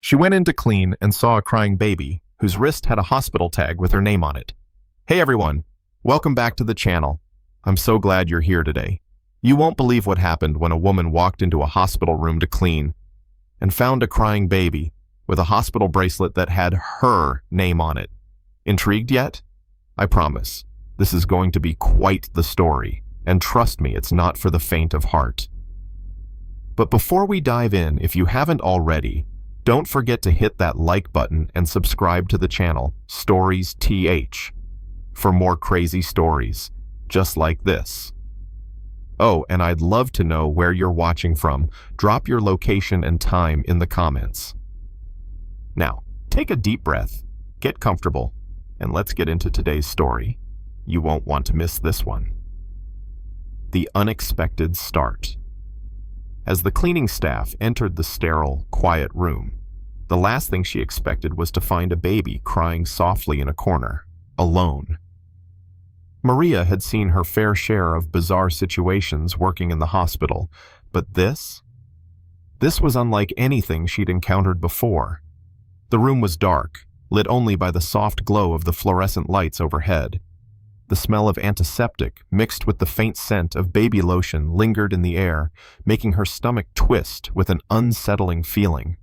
She went in to clean and saw a crying baby whose wrist had a hospital tag with her name on it. Hey everyone, welcome back to the channel. I'm so glad you're here today. You won't believe what happened when a woman walked into a hospital room to clean and found a crying baby with a hospital bracelet that had her name on it. Intrigued yet? I promise, this is going to be quite the story, and trust me, it's not for the faint of heart. But before we dive in, if you haven't already, don't forget to hit that like button and subscribe to the channel, Stories TH, for more crazy stories, just like this. Oh, and I'd love to know where you're watching from. Drop your location and time in the comments. Now, take a deep breath, get comfortable, and let's get into today's story. You won't want to miss this one. The unexpected start. As the cleaning staff entered the sterile, quiet room, the last thing she expected was to find a baby crying softly in a corner, alone. Maria had seen her fair share of bizarre situations working in the hospital, but this was unlike anything she'd encountered before. The room was dark, lit only by the soft glow of the fluorescent lights overhead. The smell of antiseptic mixed with the faint scent of baby lotion lingered in the air, making her stomach twist with an unsettling feeling.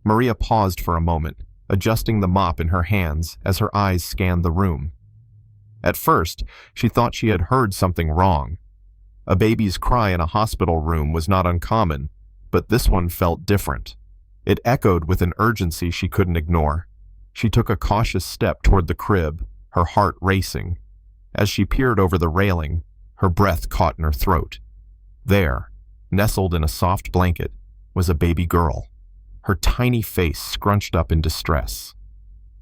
Maria paused for a moment, adjusting the mop in her hands as her eyes scanned the room. At first, she thought she had heard something wrong. A baby's cry in a hospital room was not uncommon, but this one felt different. It echoed with an urgency she couldn't ignore. She took a cautious step toward the crib, her heart racing. As she peered over the railing, her breath caught in her throat. There, nestled in a soft blanket, was a baby girl, her tiny face scrunched up in distress.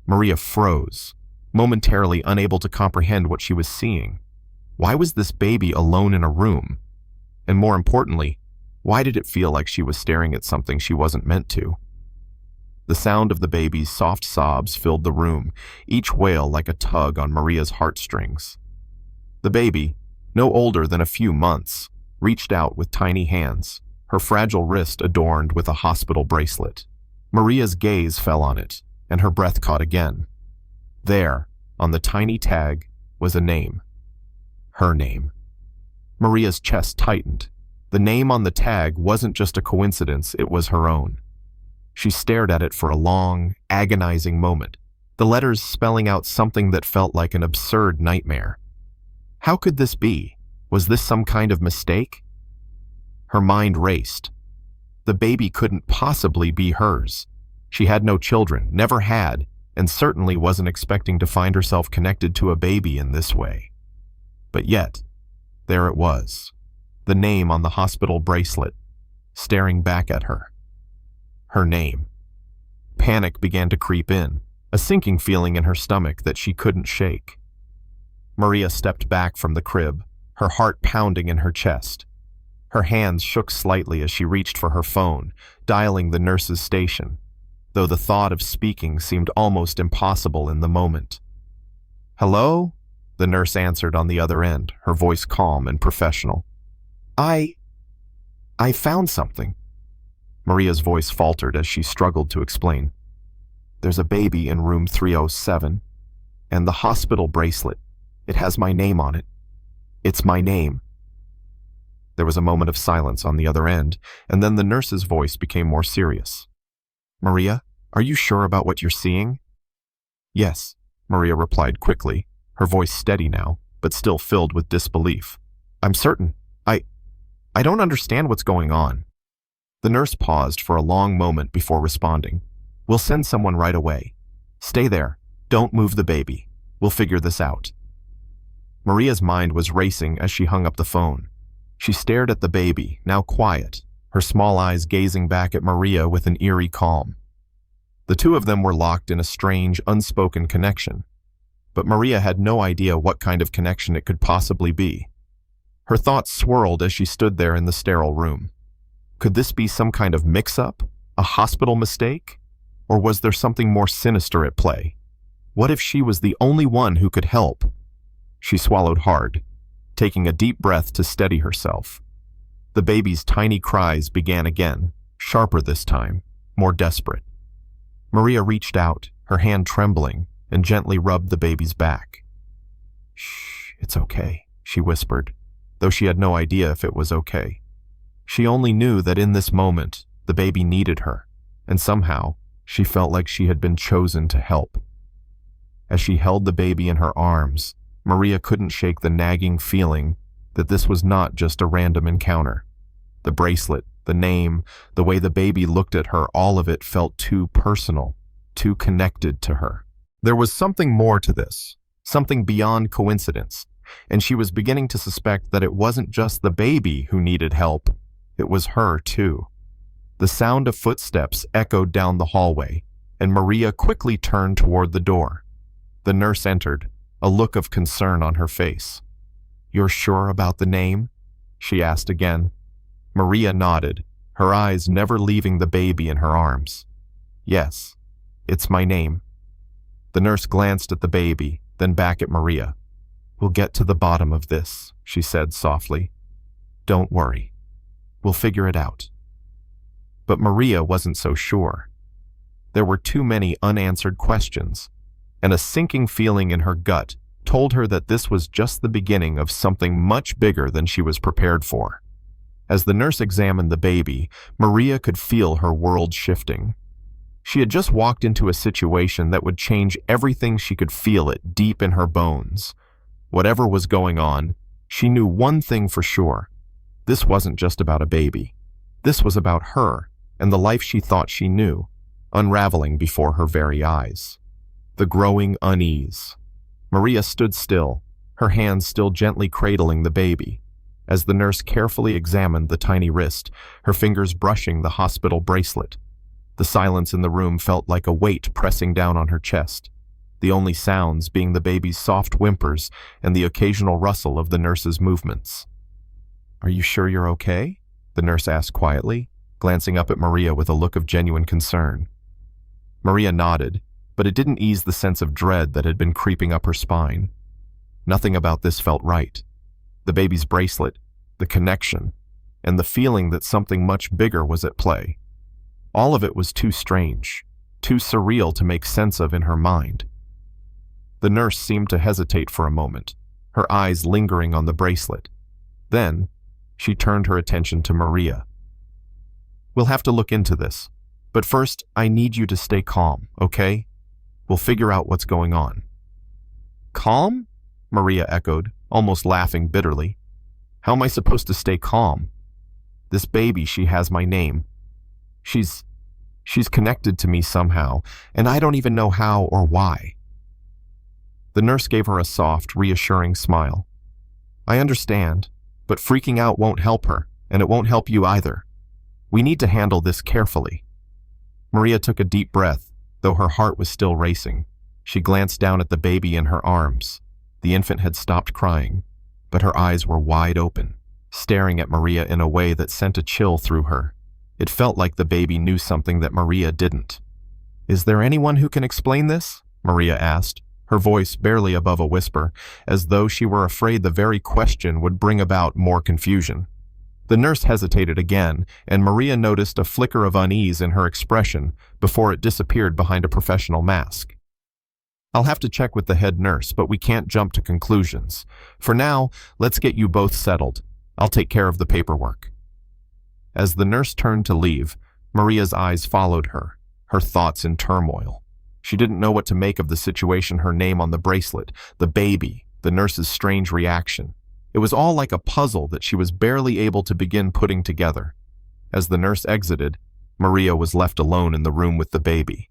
Maria froze, momentarily unable to comprehend what she was seeing. Why was this baby alone in a room? And more importantly, why did it feel like she was staring at something she wasn't meant to? The sound of the baby's soft sobs filled the room, each wail like a tug on Maria's heartstrings. The baby, no older than a few months, reached out with tiny hands, her fragile wrist adorned with a hospital bracelet. Maria's gaze fell on it, and her breath caught again. There, on the tiny tag, was a name. Her name. Maria's chest tightened. The name on the tag wasn't just a coincidence, it was her own. She stared at it for a long, agonizing moment, the letters spelling out something that felt like an absurd nightmare. How could this be? Was this some kind of mistake? Her mind raced. The baby couldn't possibly be hers. She had no children, never had, and certainly wasn't expecting to find herself connected to a baby in this way. But yet, there it was, the name on the hospital bracelet, staring back at her. Her name. Panic began to creep in, a sinking feeling in her stomach that she couldn't shake. Maria stepped back from the crib, her heart pounding in her chest. Her hands shook slightly as she reached for her phone, dialing the nurse's station, though the thought of speaking seemed almost impossible in the moment. "Hello?" the nurse answered on the other end, her voice calm and professional. I found something." Maria's voice faltered as she struggled to explain. "There's a baby in room 307, and the hospital bracelet. It has my name on it. It's my name." There was a moment of silence on the other end, and then the nurse's voice became more serious. "Maria, are you sure about what you're seeing?" "Yes," Maria replied quickly, her voice steady now, but still filled with disbelief. "I'm certain. I don't understand what's going on." The nurse paused for a long moment before responding. "We'll send someone right away. Stay there. Don't move the baby. We'll figure this out." Maria's mind was racing as she hung up the phone. She stared at the baby, now quiet, her small eyes gazing back at Maria with an eerie calm. The two of them were locked in a strange, unspoken connection, but Maria had no idea what kind of connection it could possibly be. Her thoughts swirled as she stood there in the sterile room. Could this be some kind of mix-up, a hospital mistake? Or was there something more sinister at play? What if she was the only one who could help? She swallowed hard, taking a deep breath to steady herself. The baby's tiny cries began again, sharper this time, more desperate. Maria reached out, her hand trembling, and gently rubbed the baby's back. "Shh, it's okay," she whispered, though she had no idea if it was okay. She only knew that in this moment, the baby needed her, and somehow, she felt like she had been chosen to help. As she held the baby in her arms, Maria couldn't shake the nagging feeling that this was not just a random encounter. The bracelet, the name, the way the baby looked at her, all of it felt too personal, too connected to her. There was something more to this, something beyond coincidence, and she was beginning to suspect that it wasn't just the baby who needed help, it was her too. The sound of footsteps echoed down the hallway, and Maria quickly turned toward the door. The nurse entered, a look of concern on her face. "You're sure about the name?" she asked again. Maria nodded, her eyes never leaving the baby in her arms. "Yes, it's my name." The nurse glanced at the baby, then back at Maria. "We'll get to the bottom of this," she said softly. "Don't worry. We'll figure it out." But Maria wasn't so sure. There were too many unanswered questions, and a sinking feeling in her gut told her that this was just the beginning of something much bigger than she was prepared for. As the nurse examined the baby, Maria could feel her world shifting. She had just walked into a situation that would change everything. She could feel it deep in her bones. Whatever was going on, she knew one thing for sure. This wasn't just about a baby. This was about her and the life she thought she knew, unraveling before her very eyes. The growing unease. Maria stood still, her hands still gently cradling the baby. As the nurse carefully examined the tiny wrist, her fingers brushing the hospital bracelet. The silence in the room felt like a weight pressing down on her chest, the only sounds being the baby's soft whimpers and the occasional rustle of the nurse's movements. "Are you sure you're okay?" the nurse asked quietly, glancing up at Maria with a look of genuine concern. Maria nodded, but it didn't ease the sense of dread that had been creeping up her spine. Nothing about this felt right. The baby's bracelet, the connection, and the feeling that something much bigger was at play. All of it was too strange, too surreal to make sense of in her mind. The nurse seemed to hesitate for a moment, her eyes lingering on the bracelet. Then, she turned her attention to Maria. "We'll have to look into this, but first I need you to stay calm, okay? We'll figure out what's going on." "Calm?" Maria echoed, almost laughing bitterly. "How am I supposed to stay calm? This baby, she has my name. She's connected to me somehow, and I don't even know how or why." The nurse gave her a soft, reassuring smile. "I understand, but freaking out won't help her, and it won't help you either. We need to handle this carefully." Maria took a deep breath, though her heart was still racing. She glanced down at the baby in her arms. The infant had stopped crying, but her eyes were wide open, staring at Maria in a way that sent a chill through her. It felt like the baby knew something that Maria didn't. "Is there anyone who can explain this?" Maria asked, her voice barely above a whisper, as though she were afraid the very question would bring about more confusion. The nurse hesitated again, and Maria noticed a flicker of unease in her expression before it disappeared behind a professional mask. "I'll have to check with the head nurse, but we can't jump to conclusions. For now, let's get you both settled. I'll take care of the paperwork." As the nurse turned to leave, Maria's eyes followed her, her thoughts in turmoil. She didn't know what to make of the situation, her name on the bracelet, the baby, the nurse's strange reaction. It was all like a puzzle that she was barely able to begin putting together. As the nurse exited, Maria was left alone in the room with the baby,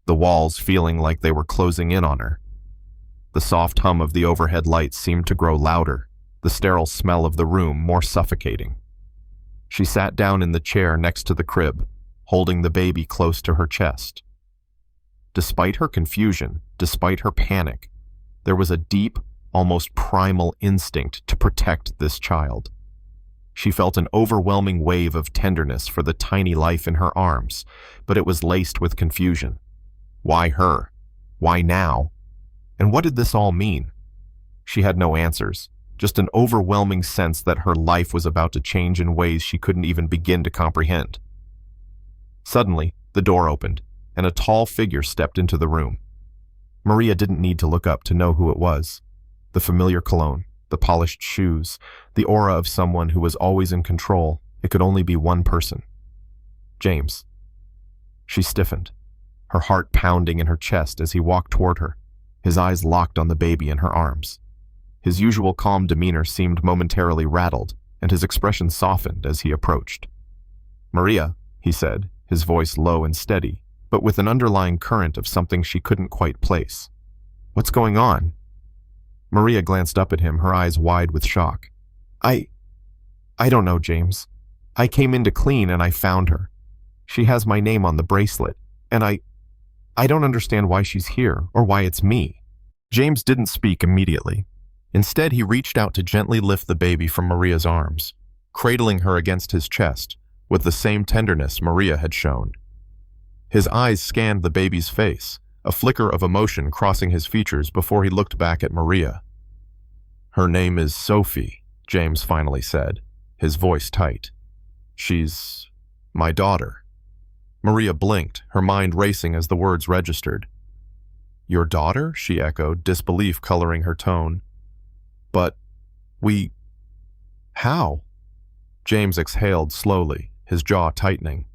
the walls feeling like they were closing in on her. The soft hum of the overhead lights seemed to grow louder, the sterile smell of the room more suffocating. She sat down in the chair next to the crib, holding the baby close to her chest. Despite her confusion, despite her panic, there was a deep, almost primal instinct to protect this child. She felt an overwhelming wave of tenderness for the tiny life in her arms, but it was laced with confusion. Why her? Why now? And what did this all mean? She had no answers, just an overwhelming sense that her life was about to change in ways she couldn't even begin to comprehend. Suddenly, the door opened, and a tall figure stepped into the room. Maria didn't need to look up to know who it was. The familiar cologne, the polished shoes, the aura of someone who was always in control. It could only be one person. James. She stiffened, her heart pounding in her chest as he walked toward her, his eyes locked on the baby in her arms. His usual calm demeanor seemed momentarily rattled, and his expression softened as he approached. "Maria," he said, his voice low and steady, but with an underlying current of something she couldn't quite place. "What's going on?" Maria glanced up at him, her eyes wide with shock. I don't know, James. I came in to clean and I found her. She has my name on the bracelet, and I don't understand why she's here or why it's me." James didn't speak immediately. Instead, he reached out to gently lift the baby from Maria's arms, cradling her against his chest with the same tenderness Maria had shown. His eyes scanned the baby's face, a flicker of emotion crossing his features before he looked back at Maria. "Her name is Sophie," James finally said, his voice tight. "She's my daughter." Maria blinked, her mind racing as the words registered. "Your daughter?" she echoed, disbelief coloring her tone. "But how?" James exhaled slowly, his jaw tightening.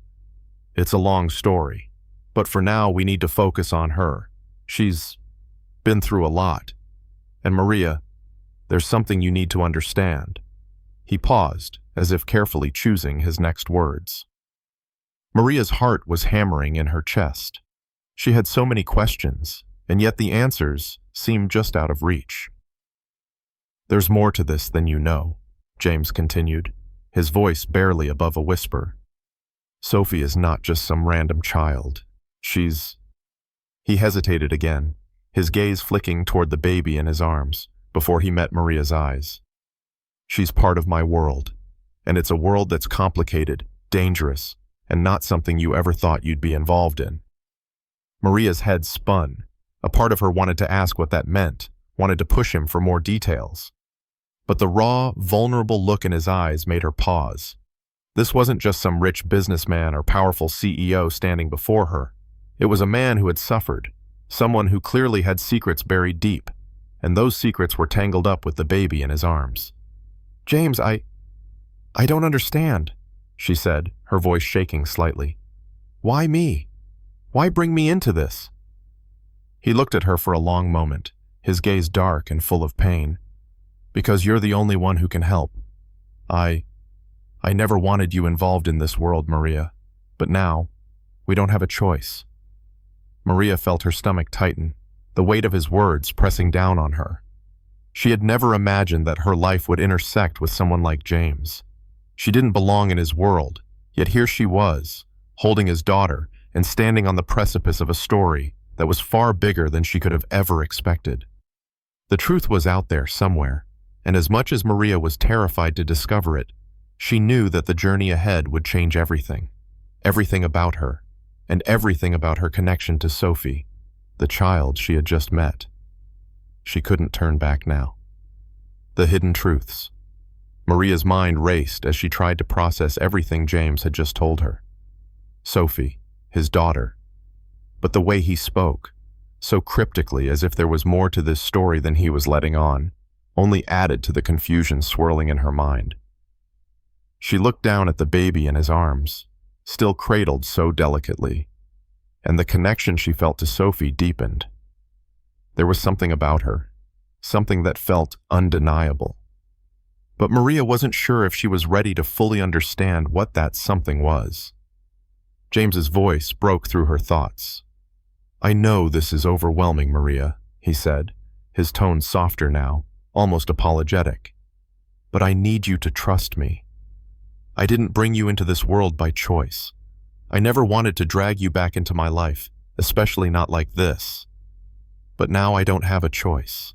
"It's a long story, but for now we need to focus on her. She's been through a lot. And Maria, there's something you need to understand." He paused, as if carefully choosing his next words. Maria's heart was hammering in her chest. She had so many questions, and yet the answers seemed just out of reach. "There's more to this than you know," James continued, his voice barely above a whisper. "Sophie is not just some random child. She's—" He hesitated again, his gaze flicking toward the baby in his arms, before he met Maria's eyes. "She's part of my world, and it's a world that's complicated, dangerous, and not something you ever thought you'd be involved in." Maria's head spun. A part of her wanted to ask what that meant, wanted to push him for more details. But the raw, vulnerable look in his eyes made her pause. This wasn't just some rich businessman or powerful CEO standing before her. It was a man who had suffered, someone who clearly had secrets buried deep, and those secrets were tangled up with the baby in his arms. "James, I don't understand," she said, her voice shaking slightly. "Why me? Why bring me into this?" He looked at her for a long moment, his gaze dark and full of pain. "Because you're the only one who can help. I never wanted you involved in this world, Maria, but now we don't have a choice." Maria felt her stomach tighten, the weight of his words pressing down on her. She had never imagined that her life would intersect with someone like James. She didn't belong in his world, yet here she was, holding his daughter and standing on the precipice of a story that was far bigger than she could have ever expected. The truth was out there somewhere, and as much as Maria was terrified to discover it, she knew that the journey ahead would change everything. Everything about her, and everything about her connection to Sophie, the child she had just met. She couldn't turn back now. The hidden truths. Maria's mind raced as she tried to process everything James had just told her. Sophie, his daughter. But the way he spoke, so cryptically as if there was more to this story than he was letting on, only added to the confusion swirling in her mind. She looked down at the baby in his arms, still cradled so delicately, and the connection she felt to Sophie deepened. There was something about her, something that felt undeniable. But Maria wasn't sure if she was ready to fully understand what that something was. James's voice broke through her thoughts. "I know this is overwhelming, Maria," he said, his tone softer now, almost apologetic. "But I need you to trust me. I didn't bring you into this world by choice. I never wanted to drag you back into my life, especially not like this. But now I don't have a choice."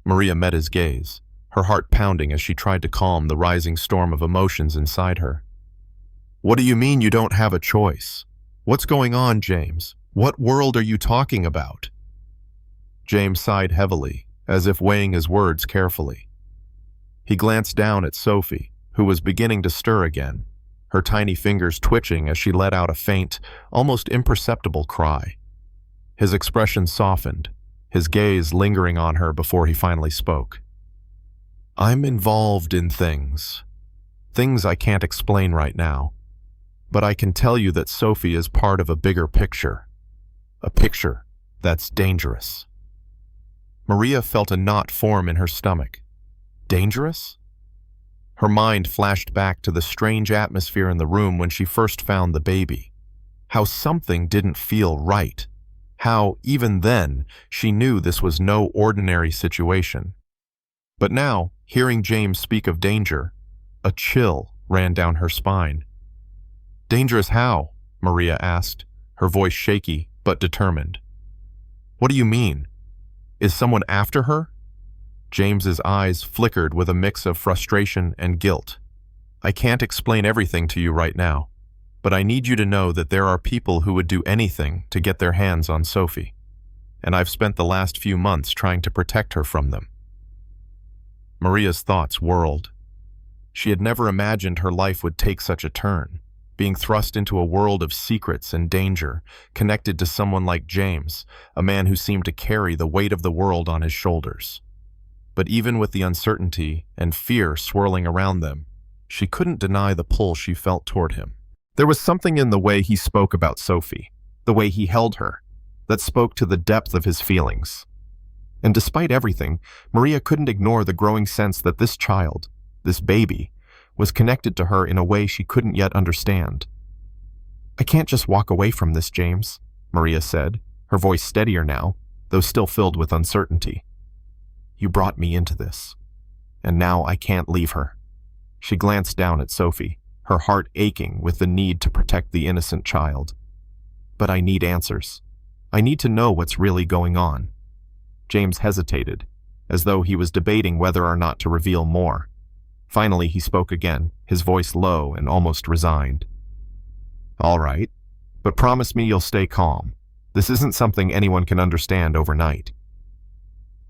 Maria met his gaze, her heart pounding as she tried to calm the rising storm of emotions inside her. "What do you mean you don't have a choice? What's going on, James? What world are you talking about?" James sighed heavily, as if weighing his words carefully. He glanced down at Sophie, who was beginning to stir again, her tiny fingers twitching as she let out a faint, almost imperceptible cry. His expression softened, his gaze lingering on her before he finally spoke. "I'm involved in things I can't explain right now, but I can tell you that Sophie is part of a bigger picture, a picture that's dangerous." Maria felt a knot form in her stomach. Dangerous? Her mind flashed back to the strange atmosphere in the room when she first found the baby. How something didn't feel right. How, even then, she knew this was no ordinary situation. But now, hearing James speak of danger, a chill ran down her spine. "Dangerous how?" Maria asked, her voice shaky but determined. "What do you mean? Is someone after her?" James's eyes flickered with a mix of frustration and guilt. "I can't explain everything to you right now, but I need you to know that there are people who would do anything to get their hands on Sophie, and I've spent the last few months trying to protect her from them." Maria's thoughts whirled. She had never imagined her life would take such a turn, being thrust into a world of secrets and danger, connected to someone like James, a man who seemed to carry the weight of the world on his shoulders. But even with the uncertainty and fear swirling around them, she couldn't deny the pull she felt toward him. There was something in the way he spoke about Sophie, the way he held her, that spoke to the depth of his feelings. And despite everything, Maria couldn't ignore the growing sense that this child, this baby, was connected to her in a way she couldn't yet understand. "I can't just walk away from this, James," Maria said, her voice steadier now, though still filled with uncertainty. "You brought me into this, and now I can't leave her." She glanced down at Sophie, her heart aching with the need to protect the innocent child. "But I need answers. I need to know what's really going on." James hesitated, as though he was debating whether or not to reveal more. Finally, he spoke again, his voice low and almost resigned. "All right, but promise me you'll stay calm. This isn't something anyone can understand overnight."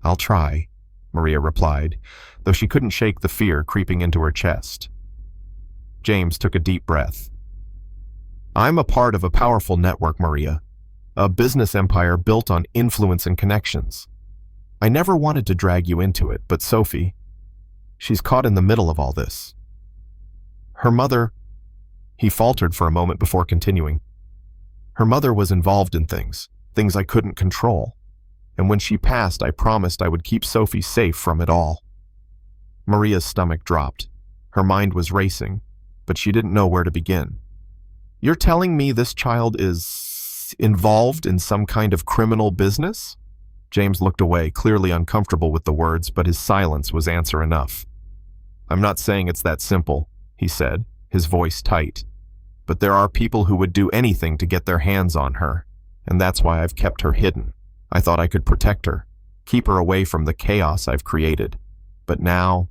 "I'll try," Maria replied, though she couldn't shake the fear creeping into her chest. James took a deep breath. "I'm a part of a powerful network, Maria, a business empire built on influence and connections. I never wanted to drag you into it, but Sophie, she's caught in the middle of all this. Her mother," he faltered for a moment before continuing. "Her mother was involved in things I couldn't control. And when she passed, I promised I would keep Sophie safe from it all." Maria's stomach dropped. Her mind was racing, but she didn't know where to begin. "You're telling me this child is involved in some kind of criminal business?" James looked away, clearly uncomfortable with the words, but his silence was answer enough. "I'm not saying it's that simple," he said, his voice tight. "But there are people who would do anything to get their hands on her, and that's why I've kept her hidden. I thought I could protect her, keep her away from the chaos I've created. But now,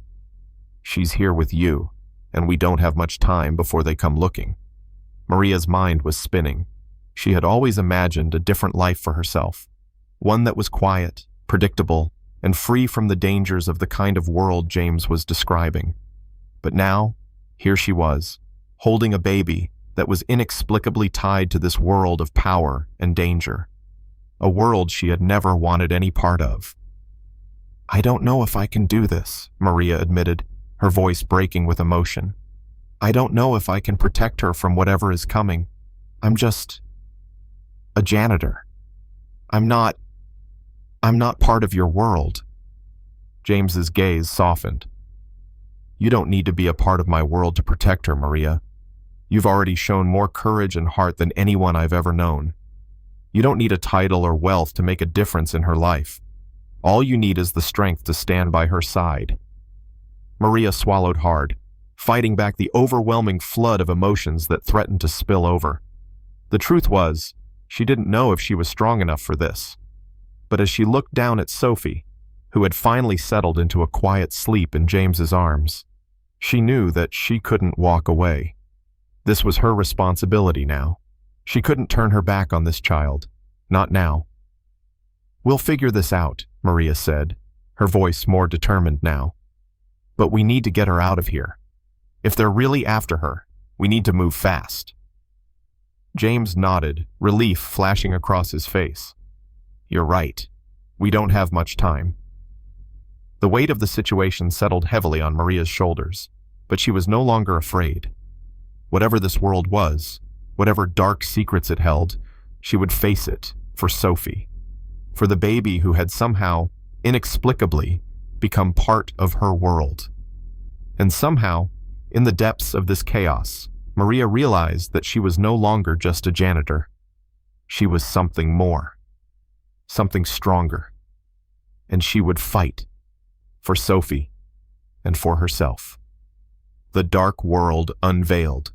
she's here with you, and we don't have much time before they come looking." Maria's mind was spinning. She had always imagined a different life for herself, one that was quiet, predictable, and free from the dangers of the kind of world James was describing. But now, here she was, holding a baby that was inexplicably tied to this world of power and danger. A world she had never wanted any part of. "I don't know if I can do this," Maria admitted, her voice breaking with emotion. "I don't know if I can protect her from whatever is coming. I'm just a janitor. I'm not part of your world." James's gaze softened. "You don't need to be a part of my world to protect her, Maria. You've already shown more courage and heart than anyone I've ever known. You don't need a title or wealth to make a difference in her life. All you need is the strength to stand by her side." Maria swallowed hard, fighting back the overwhelming flood of emotions that threatened to spill over. The truth was, she didn't know if she was strong enough for this. But as she looked down at Sophie, who had finally settled into a quiet sleep in James's arms, she knew that she couldn't walk away. This was her responsibility now. She couldn't turn her back on this child. Not now. "We'll figure this out," Maria said, her voice more determined now. "But we need to get her out of here. If they're really after her, We need to move fast. James nodded, relief flashing across his face. You're right. We don't have much time. The weight of the situation settled heavily on Maria's shoulders, but she was no longer afraid. Whatever this world was, whatever dark secrets it held, she would face it for Sophie, for the baby who had somehow, inexplicably, become part of her world. And somehow, in the depths of this chaos, Maria realized that she was no longer just a janitor. She was something more, something stronger, and she would fight for Sophie and for herself. The dark world unveiled.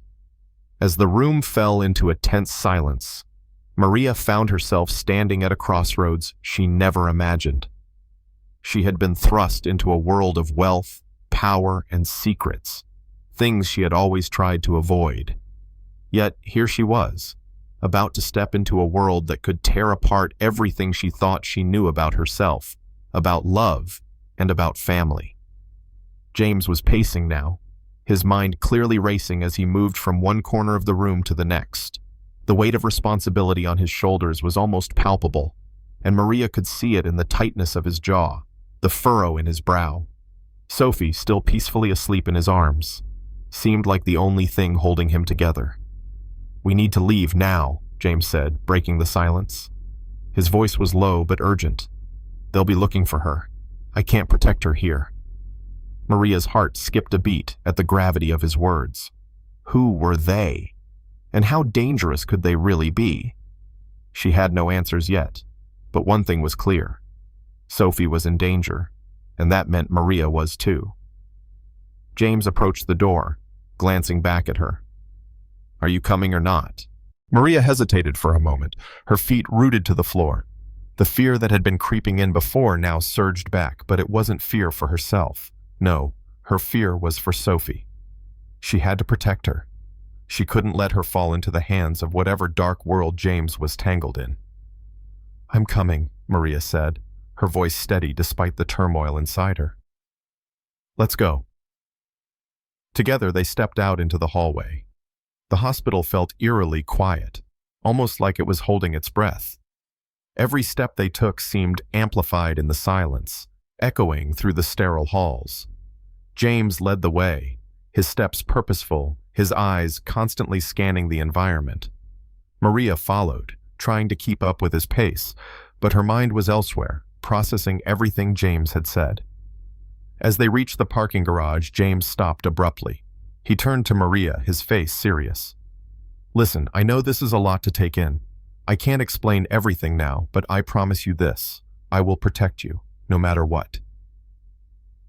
As the room fell into a tense silence, Maria found herself standing at a crossroads she never imagined. She had been thrust into a world of wealth, power, and secrets, things she had always tried to avoid. Yet here she was, about to step into a world that could tear apart everything she thought she knew about herself, about love, and about family. James was pacing now, his mind clearly racing as he moved from one corner of the room to the next. The weight of responsibility on his shoulders was almost palpable, and Maria could see it in the tightness of his jaw, the furrow in his brow. Sophie, still peacefully asleep in his arms, seemed like the only thing holding him together. We need to leave now, James said, breaking the silence. His voice was low but urgent. They'll be looking for her. I can't protect her here. Maria's heart skipped a beat at the gravity of his words. Who were they? And how dangerous could they really be? She had no answers yet, but one thing was clear. Sophie was in danger, and that meant Maria was too. James approached the door, glancing back at her. Are you coming or not? Maria hesitated for a moment, her feet rooted to the floor. The fear that had been creeping in before now surged back, but it wasn't fear for herself. No, her fear was for Sophie. She had to protect her. She couldn't let her fall into the hands of whatever dark world James was tangled in. I'm coming, Maria said, her voice steady despite the turmoil inside her. Let's go. Together they stepped out into the hallway. The hospital felt eerily quiet, almost like it was holding its breath. Every step they took seemed amplified in the silence, echoing through the sterile halls. James led the way, his steps purposeful, his eyes constantly scanning the environment. Maria followed, trying to keep up with his pace, but her mind was elsewhere, processing everything James had said. As they reached the parking garage, James stopped abruptly. He turned to Maria, his face serious. Listen, I know this is a lot to take in. I can't explain everything now, but I promise you this. I will protect you, no matter what.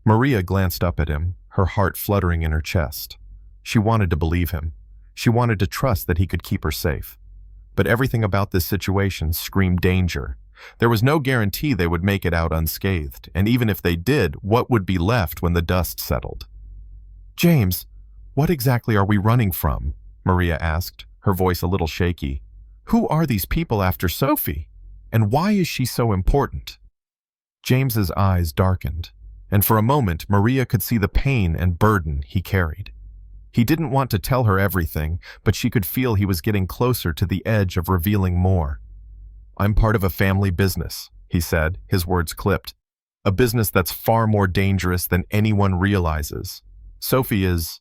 Maria glanced up at him, her heart fluttering in her chest. She wanted to believe him. She wanted to trust that he could keep her safe. But everything about this situation screamed danger. There was no guarantee they would make it out unscathed, and even if they did, what would be left when the dust settled? James, what exactly are we running from? Maria asked, her voice a little shaky. Who are these people after Sophie? And why is she so important? James's eyes darkened, and for a moment Maria could see the pain and burden he carried. He didn't want to tell her everything, but she could feel he was getting closer to the edge of revealing more. I'm part of a family business, he said, his words clipped. A business that's far more dangerous than anyone realizes. Sophie is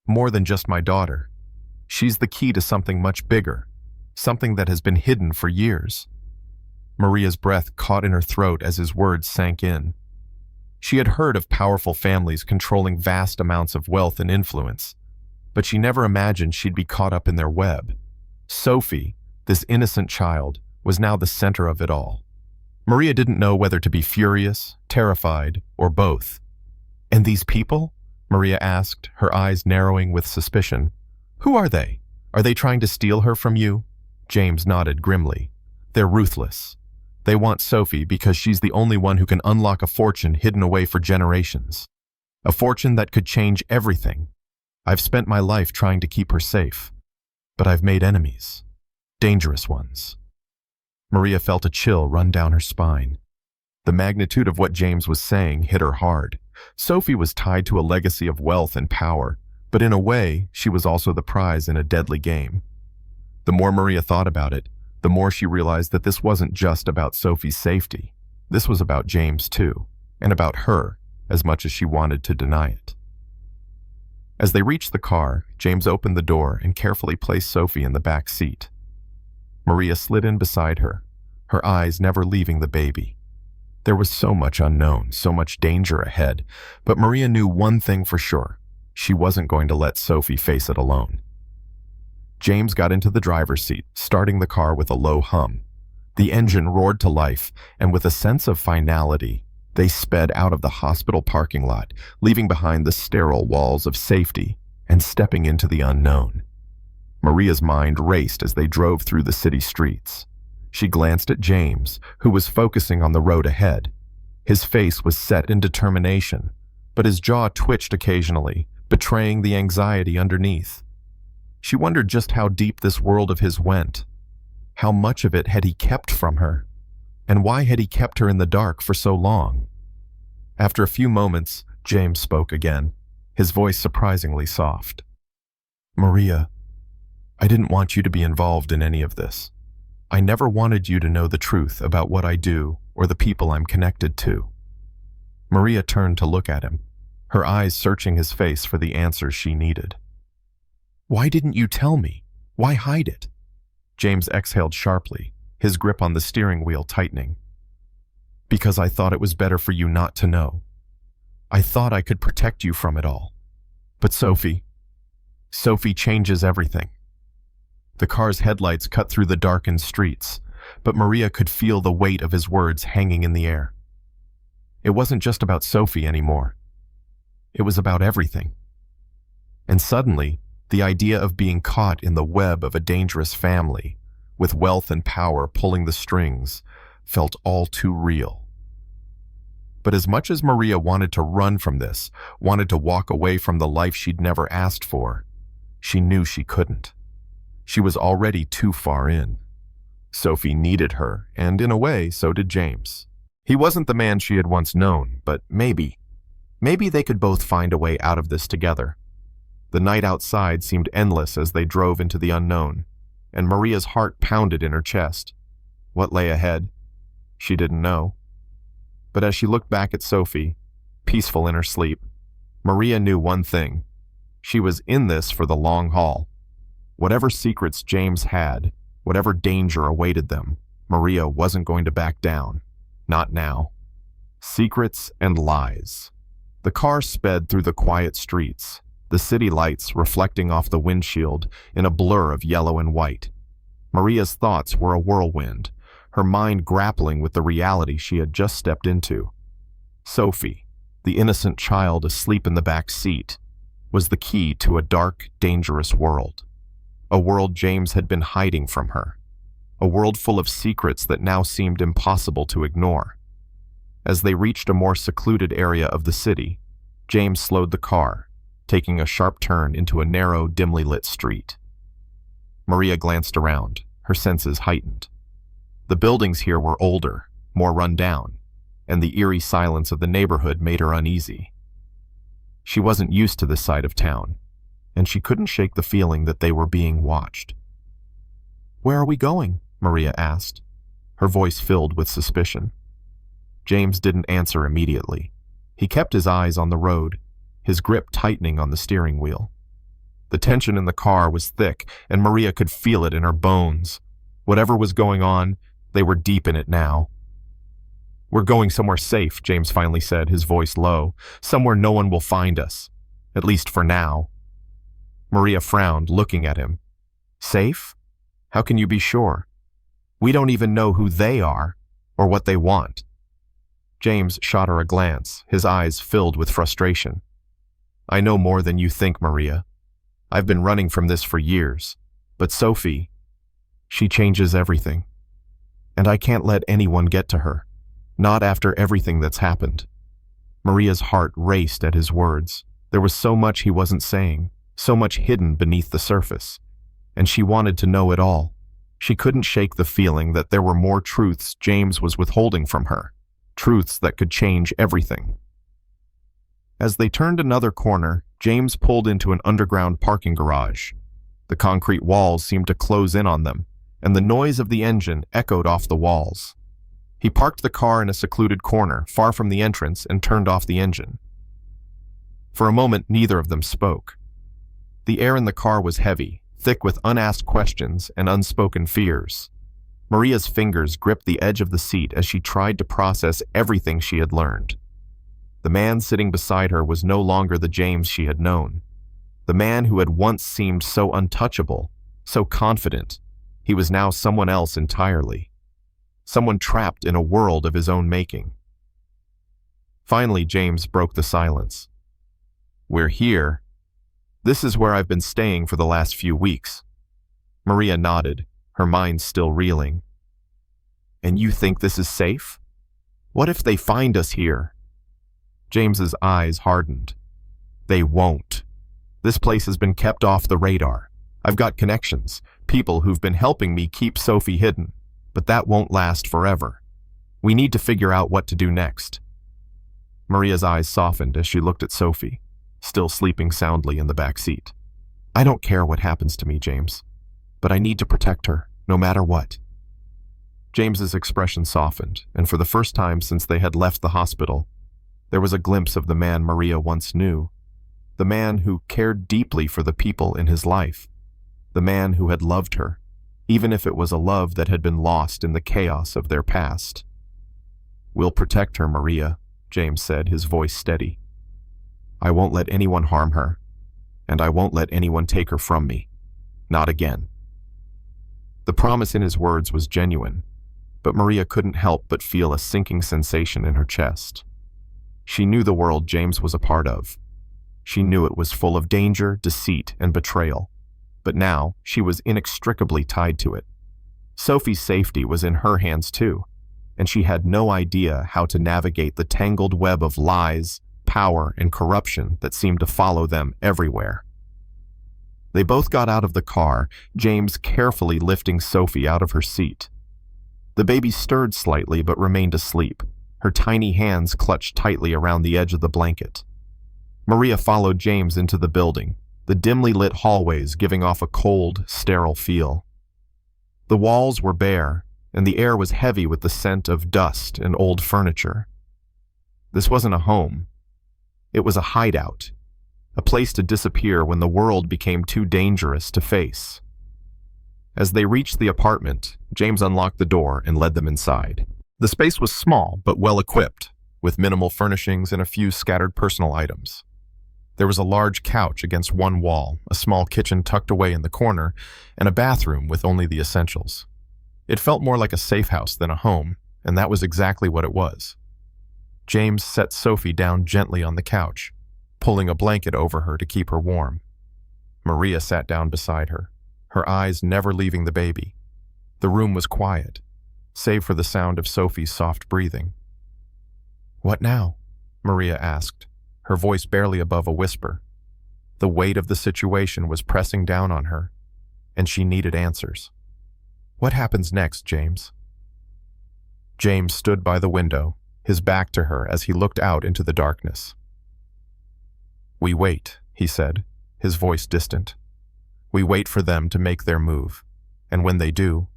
more than just my daughter. She's the key to something much bigger, something that has been hidden for years. Maria's breath caught in her throat as his words sank in. She had heard of powerful families controlling vast amounts of wealth and influence, but she never imagined she'd be caught up in their web. Sophie, this innocent child, was now the center of it all. Maria didn't know whether to be furious, terrified, or both. And these people? Maria asked, her eyes narrowing with suspicion. Who are they? Are they trying to steal her from you? James nodded grimly. They're ruthless. They want Sophie because she's the only one who can unlock a fortune hidden away for generations. A fortune that could change everything. I've spent my life trying to keep her safe, but I've made enemies. Dangerous ones. Maria felt a chill run down her spine. The magnitude of what James was saying hit her hard. Sophie was tied to a legacy of wealth and power, But in a way, she was also the prize in a deadly game. The more Maria thought about it, the more she realized that this wasn't just about Sophie's safety. This was about James too, and about her, as much as she wanted to deny it. As they reached the car, James opened the door and carefully placed Sophie in the back seat. Maria slid in beside her, her eyes never leaving the baby. There was so much unknown, so much danger ahead, but Maria knew one thing for sure. She wasn't going to let Sophie face it alone. James got into the driver's seat, starting the car with a low hum. The engine roared to life, and with a sense of finality, they sped out of the hospital parking lot, leaving behind the sterile walls of safety and stepping into the unknown. Maria's mind raced as they drove through the city streets. She glanced at James, who was focusing on the road ahead. His face was set in determination, but his jaw twitched occasionally, betraying the anxiety underneath. She wondered just how deep this world of his went. How much of it had he kept from her? And why had he kept her in the dark for so long? After a few moments, James spoke again, his voice surprisingly soft. "Maria, I didn't want you to be involved in any of this. I never wanted you to know the truth about what I do or the people I'm connected to." Maria turned to look at him, her eyes searching his face for the answers she needed. "Why didn't you tell me? Why hide it?" James exhaled sharply, his grip on the steering wheel tightening. "Because I thought it was better for you not to know. I thought I could protect you from it all. But Sophie changes everything." The car's headlights cut through the darkened streets, but Maria could feel the weight of his words hanging in the air. It wasn't just about Sophie anymore. It was about everything. And suddenly, the idea of being caught in the web of a dangerous family, with wealth and power pulling the strings, felt all too real. But as much as Maria wanted to run from this, wanted to walk away from the life she'd never asked for, she knew she couldn't. She was already too far in. Sophie needed her, and in a way, so did James. He wasn't the man she had once known, but maybe they could both find a way out of this together. The night outside seemed endless as they drove into the unknown, and Maria's heart pounded in her chest. What lay ahead? She didn't know. But as she looked back at Sophie, peaceful in her sleep, Maria knew one thing. She was in this for the long haul. Whatever secrets James had, whatever danger awaited them, Maria wasn't going to back down. Not now. Secrets and lies. The car sped through the quiet streets, the city lights reflecting off the windshield in a blur of yellow and white. Maria's thoughts were a whirlwind, her mind grappling with the reality she had just stepped into. Sophie, the innocent child asleep in the back seat, was the key to a dark, dangerous world. A world James had been hiding from her. A world full of secrets that now seemed impossible to ignore. As they reached a more secluded area of the city, James slowed the car, taking a sharp turn into a narrow, dimly lit street. Maria glanced around, her senses heightened. The buildings here were older, more run down, and the eerie silence of the neighborhood made her uneasy. She wasn't used to this side of town, and she couldn't shake the feeling that they were being watched. "Where are we going?" Maria asked, her voice filled with suspicion. James didn't answer immediately. He kept his eyes on the road, his grip tightening on the steering wheel. The tension in the car was thick, and Maria could feel it in her bones. Whatever was going on, they were deep in it now. "We're going somewhere safe," James finally said, his voice low. "Somewhere no one will find us. At least for now." Maria frowned, looking at him. "Safe? How can you be sure? We don't even know who they are, or what they want." James shot her a glance, his eyes filled with frustration. "I know more than you think, Maria. I've been running from this for years. But Sophie, she changes everything. And I can't let anyone get to her. Not after everything that's happened." Maria's heart raced at his words. There was so much he wasn't saying, so much hidden beneath the surface. And she wanted to know it all. She couldn't shake the feeling that there were more truths James was withholding from her. Truths that could change everything. As they turned another corner, James pulled into an underground parking garage. The concrete walls seemed to close in on them, and the noise of the engine echoed off the walls. He parked the car in a secluded corner, far from the entrance, and turned off the engine. For a moment, neither of them spoke. The air in the car was heavy, thick with unasked questions and unspoken fears. Maria's fingers gripped the edge of the seat as she tried to process everything she had learned. The man sitting beside her was no longer the James she had known. The man who had once seemed so untouchable, so confident, he was now someone else entirely. Someone trapped in a world of his own making. Finally, James broke the silence. "We're here. This is where I've been staying for the last few weeks." Maria nodded, her mind still reeling. "And you think this is safe? What if they find us here?" James's eyes hardened. "They won't. This place has been kept off the radar. I've got connections, people who've been helping me keep Sophie hidden, but that won't last forever. We need to figure out what to do next." Maria's eyes softened as she looked at Sophie, still sleeping soundly in the back seat. "I don't care what happens to me, James, but I need to protect her, no matter what." James's expression softened, and for the first time since they had left the hospital, there was a glimpse of the man Maria once knew, the man who cared deeply for the people in his life, the man who had loved her, even if it was a love that had been lost in the chaos of their past. "We'll protect her, Maria," James said, his voice steady. "I won't let anyone harm her, and I won't let anyone take her from me. Not again." The promise in his words was genuine, but Maria couldn't help but feel a sinking sensation in her chest. She knew the world James was a part of. She knew it was full of danger, deceit, and betrayal, but now she was inextricably tied to it. Sophie's safety was in her hands too, and she had no idea how to navigate the tangled web of lies, power, and corruption that seemed to follow them everywhere. They both got out of the car, James carefully lifting Sophie out of her seat. The baby stirred slightly but remained asleep, her tiny hands clutched tightly around the edge of the blanket. Maria followed James into the building, the dimly lit hallways giving off a cold, sterile feel. The walls were bare, and the air was heavy with the scent of dust and old furniture. This wasn't a home. It was a hideout, a place to disappear when the world became too dangerous to face. As they reached the apartment, James unlocked the door and led them inside. The space was small but well equipped, with minimal furnishings and a few scattered personal items. There was a large couch against one wall, a small kitchen tucked away in the corner, and a bathroom with only the essentials. It felt more like a safe house than a home, and that was exactly what it was. James set Sophie down gently on the couch, pulling a blanket over her to keep her warm. Maria sat down beside her, her eyes never leaving the baby. The room was quiet, save for the sound of Sophie's soft breathing. "What now?" Maria asked, her voice barely above a whisper. The weight of the situation was pressing down on her, and she needed answers. "What happens next, James?" James stood by the window, his back to her as he looked out into the darkness. "We wait," he said, his voice distant. "We wait for them to make their move, and when they do,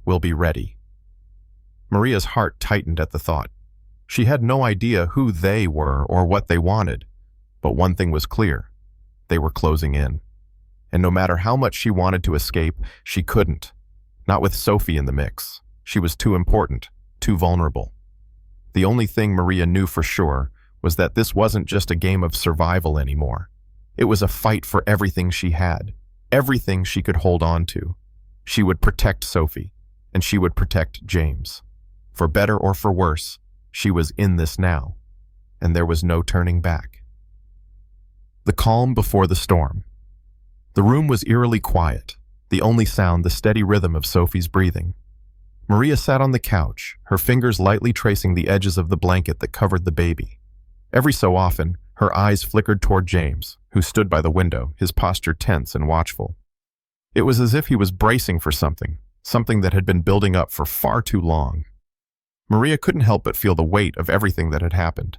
we'll be ready." Maria's heart tightened at the thought. She had no idea who they were or what they wanted, but one thing was clear. They were closing in. And no matter how much she wanted to escape, she couldn't. Not with Sophie in the mix. She was too important, too vulnerable. The only thing Maria knew for sure was that this wasn't just a game of survival anymore. It was a fight for everything she had, everything she could hold on to. She would protect Sophie, and she would protect James. For better or for worse, she was in this now, and there was no turning back. The calm before the storm. The room was eerily quiet, the only sound the steady rhythm of Sophie's breathing. Maria sat on the couch, her fingers lightly tracing the edges of the blanket that covered the baby. Every so often, her eyes flickered toward James, who stood by the window, his posture tense and watchful. It was as if he was bracing for something that had been building up for far too long. Maria couldn't help but feel the weight of everything that had happened.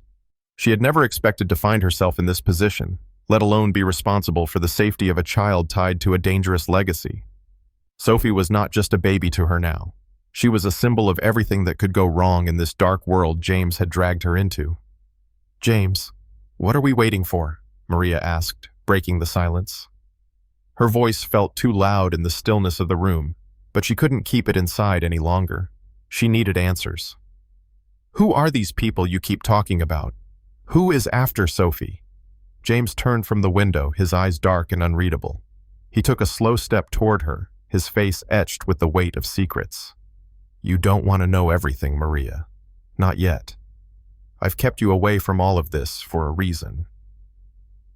She had never expected to find herself in this position, let alone be responsible for the safety of a child tied to a dangerous legacy. Sophie was not just a baby to her now. She was a symbol of everything that could go wrong in this dark world James had dragged her into. "James, what are we waiting for?" Maria asked, breaking the silence. Her voice felt too loud in the stillness of the room, but she couldn't keep it inside any longer. She needed answers. "Who are these people you keep talking about? Who is after Sophie?" James turned from the window, his eyes dark and unreadable. He took a slow step toward her, his face etched with the weight of secrets. "You don't want to know everything, Maria. Not yet. I've kept you away from all of this for a reason."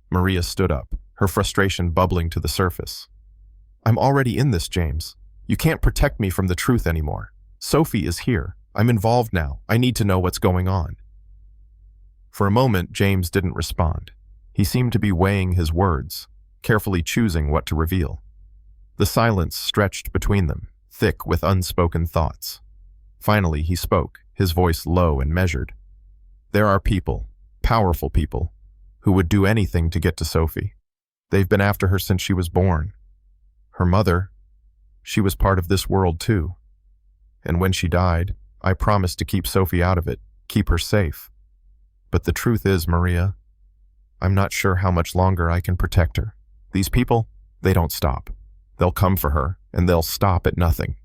Maria stood up, her frustration bubbling to the surface. "I'm already in this, James. You can't protect me from the truth anymore. Sophie is here. I'm involved now. I need to know what's going on." For a moment, James didn't respond. He seemed to be weighing his words, carefully choosing what to reveal. The silence stretched between them, thick with unspoken thoughts. Finally, he spoke, his voice low and measured. "There are people, powerful people, who would do anything to get to Sophie. They've been after her since she was born. Her mother, she was part of this world too. And when she died, I promised to keep Sophie out of it, keep her safe. But the truth is, Maria, I'm not sure how much longer I can protect her. These people, they don't stop. They'll come for her, and they'll stop at nothing."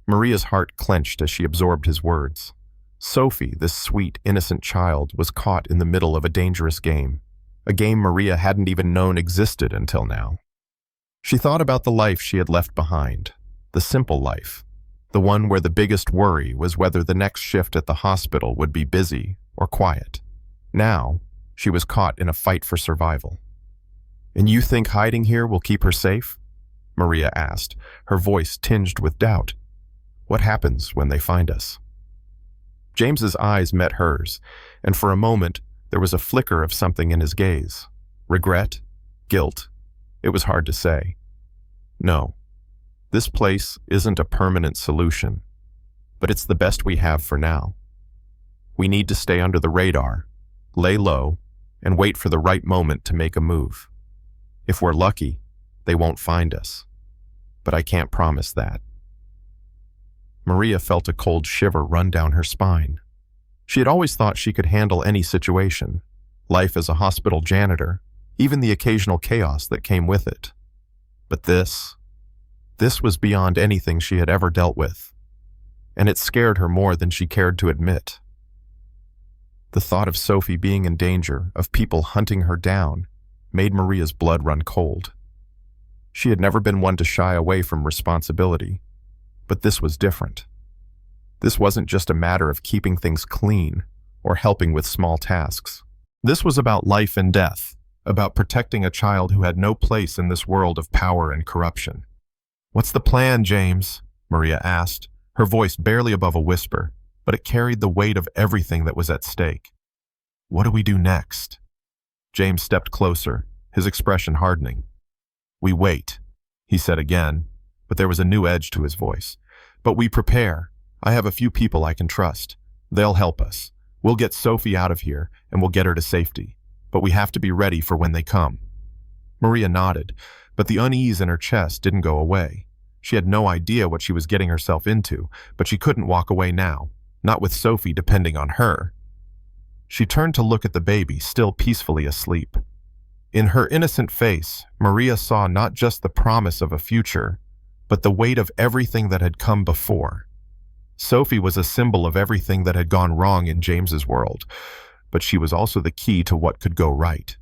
Maria's heart clenched as she absorbed his words. Sophie, this sweet, innocent child, was caught in the middle of a dangerous game, a game Maria hadn't even known existed until now. She thought about the life she had left behind, the simple life, the one where the biggest worry was whether the next shift at the hospital would be busy or quiet. Now, she was caught in a fight for survival. "And you think hiding here will keep her safe?" Maria asked, her voice tinged with doubt. "What happens when they find us?" James's eyes met hers, and for a moment there was a flicker of something in his gaze. Regret? Guilt? It was hard to say. "No, this place isn't a permanent solution, but it's the best we have for now. We need to stay under the radar, lay low, and wait for the right moment to make a move. If we're lucky, they won't find us. But I can't promise that." Maria felt a cold shiver run down her spine. She had always thought she could handle any situation, life as a hospital janitor, even the occasional chaos that came with it. But this was beyond anything she had ever dealt with, and it scared her more than she cared to admit. The thought of Sophie being in danger, of people hunting her down, made Maria's blood run cold. She had never been one to shy away from responsibility, but this was different. This wasn't just a matter of keeping things clean or helping with small tasks. This was about life and death, about protecting a child who had no place in this world of power and corruption. "What's the plan, James?" Maria asked, her voice barely above a whisper, but it carried the weight of everything that was at stake. "What do we do next?" James stepped closer, his expression hardening. "We wait," he said again, but there was a new edge to his voice. "But we prepare. I have a few people I can trust. They'll help us. We'll get Sophie out of here, and we'll get her to safety. But we have to be ready for when they come." Maria nodded, but the unease in her chest didn't go away. She had no idea what she was getting herself into, but she couldn't walk away now, not with Sophie depending on her. She turned to look at the baby, still peacefully asleep. In her innocent face, Maria saw not just the promise of a future, but the weight of everything that had come before. Sophie was a symbol of everything that had gone wrong in James's world, but she was also the key to what could go right.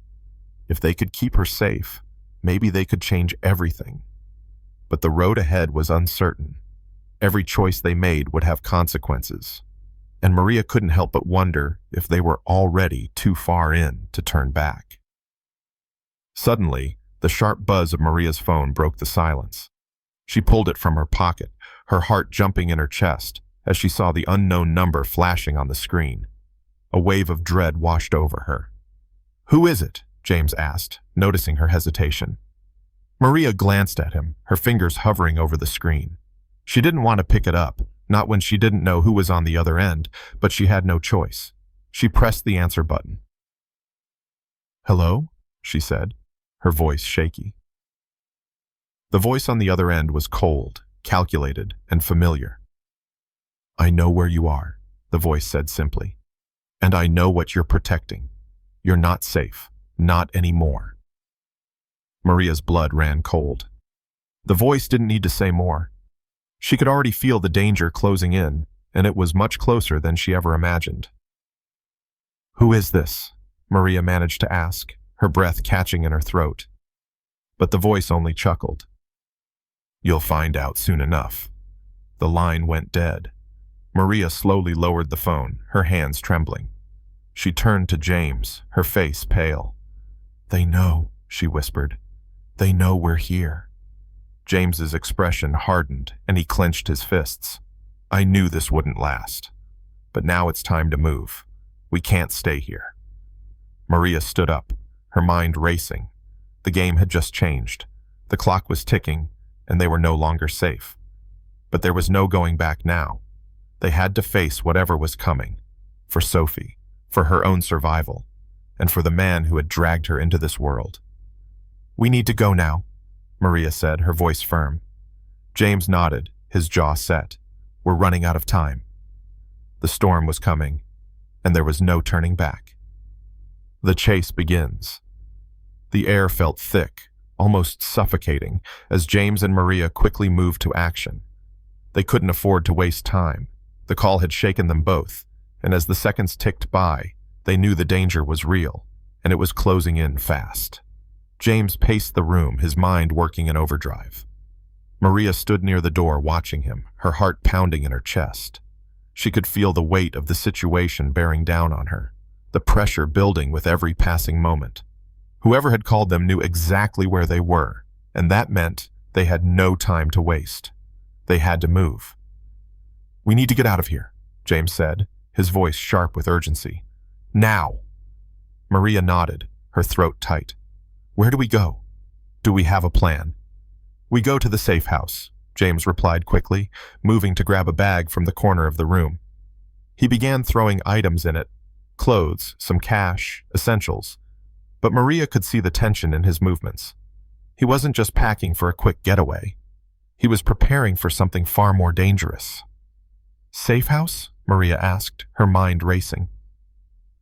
If they could keep her safe, maybe they could change everything. But the road ahead was uncertain. Every choice they made would have consequences, and Maria couldn't help but wonder if they were already too far in to turn back. Suddenly, the sharp buzz of Maria's phone broke the silence. She pulled it from her pocket, her heart jumping in her chest as she saw the unknown number flashing on the screen. A wave of dread washed over her. "Who is it?" James asked, noticing her hesitation. Maria glanced at him, her fingers hovering over the screen. She didn't want to pick it up, not when she didn't know who was on the other end, but she had no choice. She pressed the answer button. "Hello?" she said, her voice shaky. The voice on the other end was cold, calculated, and familiar. "I know where you are," the voice said simply. "And I know what you're protecting. You're not safe. Not anymore." Maria's blood ran cold. The voice didn't need to say more. She could already feel the danger closing in, and it was much closer than she ever imagined. "Who is this?" Maria managed to ask, her breath catching in her throat. But the voice only chuckled. "You'll find out soon enough." The line went dead. Maria slowly lowered the phone, her hands trembling. She turned to James, her face pale. "They know," she whispered. "They know we're here." James's expression hardened, and he clenched his fists. "I knew this wouldn't last. But now it's time to move. We can't stay here." Maria stood up, her mind racing. The game had just changed. The clock was ticking, and they were no longer safe. But there was no going back now. They had to face whatever was coming. For Sophie, for her own survival, and for the man who had dragged her into this world. "We need to go now," Maria said, her voice firm. James nodded, his jaw set. "We're running out of time." The storm was coming, and there was no turning back. The chase begins. The air felt thick, almost suffocating, as James and Maria quickly moved to action. They couldn't afford to waste time. The call had shaken them both, and as the seconds ticked by, they knew the danger was real, and it was closing in fast. James paced the room, his mind working in overdrive. Maria stood near the door watching him, her heart pounding in her chest. She could feel the weight of the situation bearing down on her, the pressure building with every passing moment. Whoever had called them knew exactly where they were, and that meant they had no time to waste. They had to move. "We need to get out of here," James said, his voice sharp with urgency. "Now!" Maria nodded, her throat tight. "Where do we go? Do we have a plan?" "We go to the safe house," James replied quickly, moving to grab a bag from the corner of the room. He began throwing items in it, clothes, some cash, essentials. But Maria could see the tension in his movements. He wasn't just packing for a quick getaway. He was preparing for something far more dangerous. "Safe house?" Maria asked, her mind racing.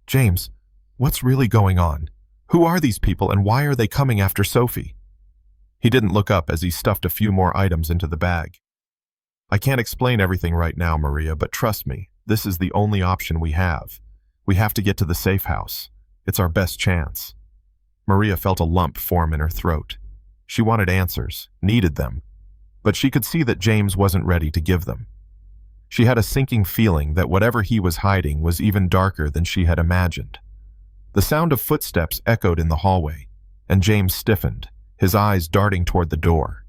"James, what's really going on? Who are these people and why are they coming after Sophie?" He didn't look up as he stuffed a few more items into the bag. "I can't explain everything right now, Maria, but trust me, this is the only option we have. We have to get to the safe house. It's our best chance." Maria felt a lump form in her throat. She wanted answers, needed them, but she could see that James wasn't ready to give them. She had a sinking feeling that whatever he was hiding was even darker than she had imagined. The sound of footsteps echoed in the hallway, and James stiffened, his eyes darting toward the door.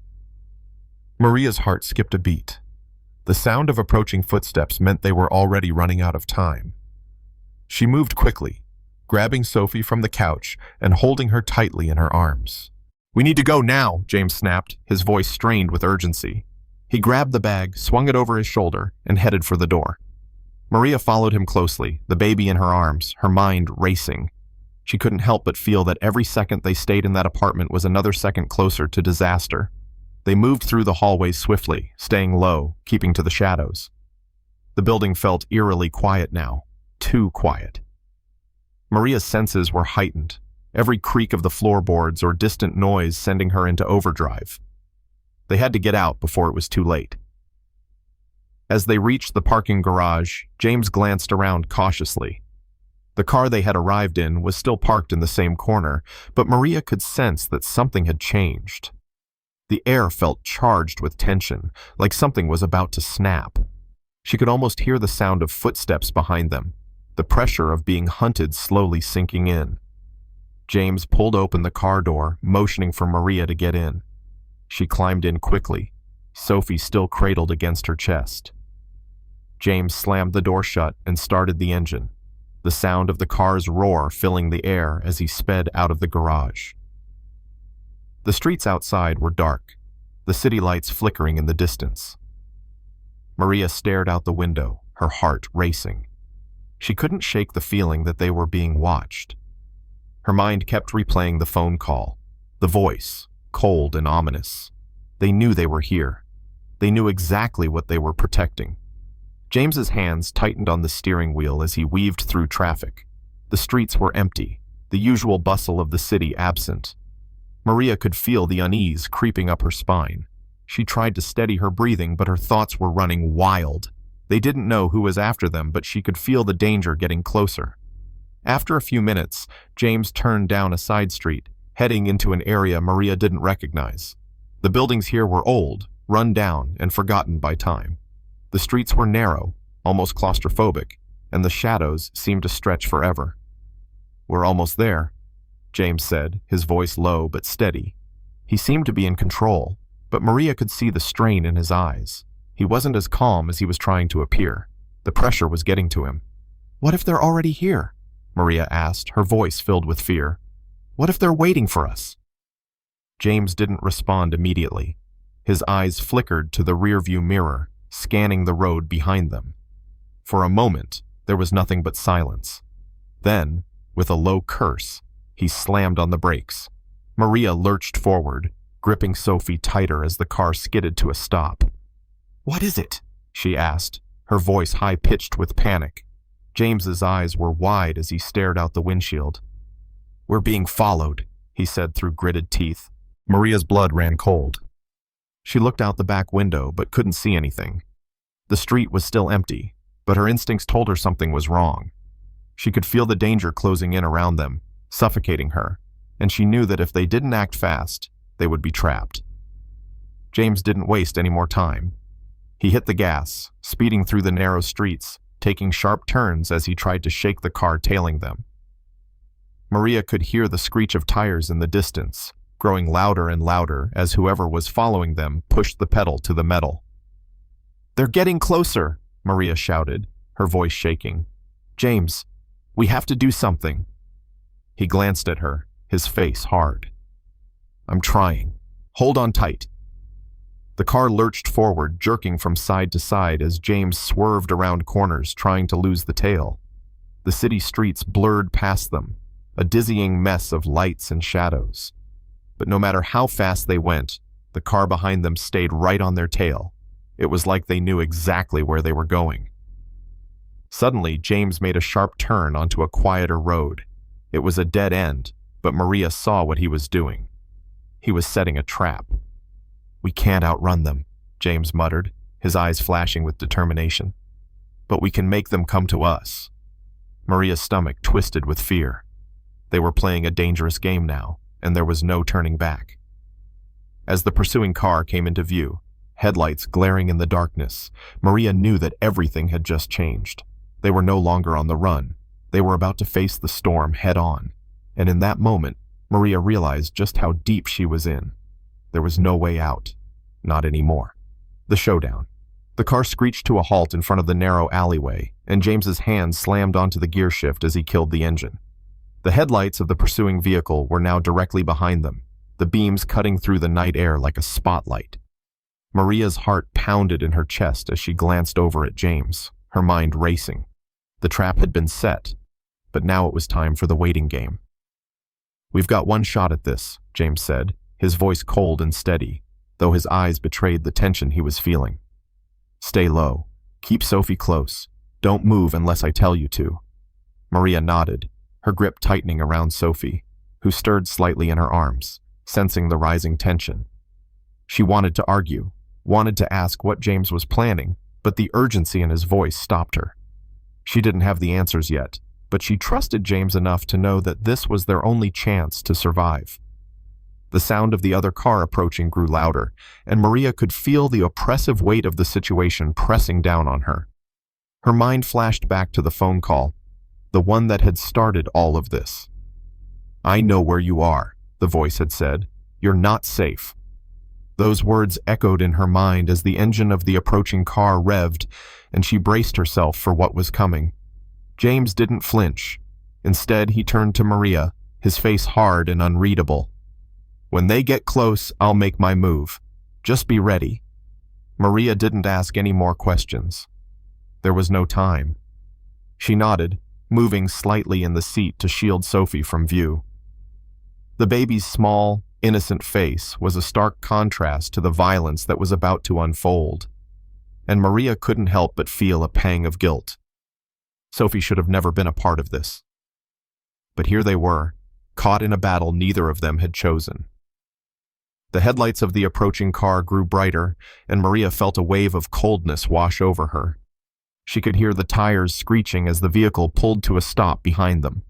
Maria's heart skipped a beat. The sound of approaching footsteps meant they were already running out of time. She moved quickly, grabbing Sophie from the couch and holding her tightly in her arms. "We need to go now," James snapped, his voice strained with urgency. He grabbed the bag, swung it over his shoulder, and headed for the door. Maria followed him closely, the baby in her arms, her mind racing. She couldn't help but feel that every second they stayed in that apartment was another second closer to disaster. They moved through the hallways swiftly, staying low, keeping to the shadows. The building felt eerily quiet now, too quiet. Maria's senses were heightened, every creak of the floorboards or distant noise sending her into overdrive. They had to get out before it was too late. As they reached the parking garage, James glanced around cautiously. The car they had arrived in was still parked in the same corner, but Maria could sense that something had changed. The air felt charged with tension, like something was about to snap. She could almost hear the sound of footsteps behind them, the pressure of being hunted slowly sinking in. James pulled open the car door, motioning for Maria to get in. She climbed in quickly, Sophie still cradled against her chest. James slammed the door shut and started the engine, the sound of the car's roar filling the air as he sped out of the garage. The streets outside were dark, the city lights flickering in the distance. Maria stared out the window, her heart racing. She couldn't shake the feeling that they were being watched. Her mind kept replaying the phone call, the voice, cold and ominous. They knew they were here. They knew exactly what they were protecting. James's hands tightened on the steering wheel as he weaved through traffic. The streets were empty, the usual bustle of the city absent. Maria could feel the unease creeping up her spine. She tried to steady her breathing, but her thoughts were running wild. They didn't know who was after them, but she could feel the danger getting closer. After a few minutes, James turned down a side street, heading into an area Maria didn't recognize. The buildings here were old, run down, and forgotten by time. The streets were narrow, almost claustrophobic, and the shadows seemed to stretch forever. "We're almost there," James said, his voice low but steady. He seemed to be in control, but Maria could see the strain in his eyes. He wasn't as calm as he was trying to appear. The pressure was getting to him. "What if they're already here?" Maria asked, her voice filled with fear. "What if they're waiting for us?" James didn't respond immediately. His eyes flickered to the rearview mirror, scanning the road behind them. For a moment, there was nothing but silence. Then, with a low curse, he slammed on the brakes. Maria lurched forward, gripping Sophie tighter as the car skidded to a stop. "What is it?" she asked, her voice high-pitched with panic. James's eyes were wide as he stared out the windshield. "We're being followed," he said through gritted teeth. Maria's blood ran cold. She looked out the back window but couldn't see anything. The street was still empty, but her instincts told her something was wrong. She could feel the danger closing in around them, suffocating her, and she knew that if they didn't act fast, they would be trapped. James didn't waste any more time. He hit the gas, speeding through the narrow streets, taking sharp turns as he tried to shake the car tailing them. Maria could hear the screech of tires in the distance, growing louder and louder as whoever was following them pushed the pedal to the metal. "They're getting closer," Maria shouted, her voice shaking. "James, we have to do something." He glanced at her, his face hard. "I'm trying. Hold on tight." The car lurched forward, jerking from side to side as James swerved around corners, trying to lose the tail. The city streets blurred past them, a dizzying mess of lights and shadows. But no matter how fast they went, the car behind them stayed right on their tail. It was like they knew exactly where they were going. Suddenly, James made a sharp turn onto a quieter road. It was a dead end, but Maria saw what he was doing. He was setting a trap. "We can't outrun them," James muttered, his eyes flashing with determination. "But we can make them come to us." Maria's stomach twisted with fear. They were playing a dangerous game now, and there was no turning back. As the pursuing car came into view, headlights glaring in the darkness, Maria knew that everything had just changed. They were no longer on the run. They were about to face the storm head-on, and in that moment, Maria realized just how deep she was in. There was no way out. Not anymore. The showdown. The car screeched to a halt in front of the narrow alleyway, and James's hand slammed onto the gear shift as he killed the engine. The headlights of the pursuing vehicle were now directly behind them, the beams cutting through the night air like a spotlight. Maria's heart pounded in her chest as she glanced over at James, her mind racing. The trap had been set, but now it was time for the waiting game. "We've got one shot at this," James said, his voice cold and steady, though his eyes betrayed the tension he was feeling. "Stay low. Keep Sophie close. Don't move unless I tell you to." Maria nodded, her grip tightening around Sophie, who stirred slightly in her arms, sensing the rising tension. She wanted to argue, wanted to ask what James was planning, but the urgency in his voice stopped her. She didn't have the answers yet, but she trusted James enough to know that this was their only chance to survive. The sound of the other car approaching grew louder, and Maria could feel the oppressive weight of the situation pressing down on her. Her mind flashed back to the phone call, the one that had started all of this. "I know where you are," the voice had said. "You're not safe." Those words echoed in her mind as the engine of the approaching car revved, and she braced herself for what was coming. James didn't flinch. Instead, he turned to Maria, his face hard and unreadable. "When they get close, I'll make my move. Just be ready." Maria didn't ask any more questions. There was no time. She nodded, moving slightly in the seat to shield Sophie from view. The baby's small, innocent face was a stark contrast to the violence that was about to unfold, and Maria couldn't help but feel a pang of guilt. Sophie should have never been a part of this. But here they were, caught in a battle neither of them had chosen. The headlights of the approaching car grew brighter, and Maria felt a wave of coldness wash over her. She could hear the tires screeching as the vehicle pulled to a stop behind them.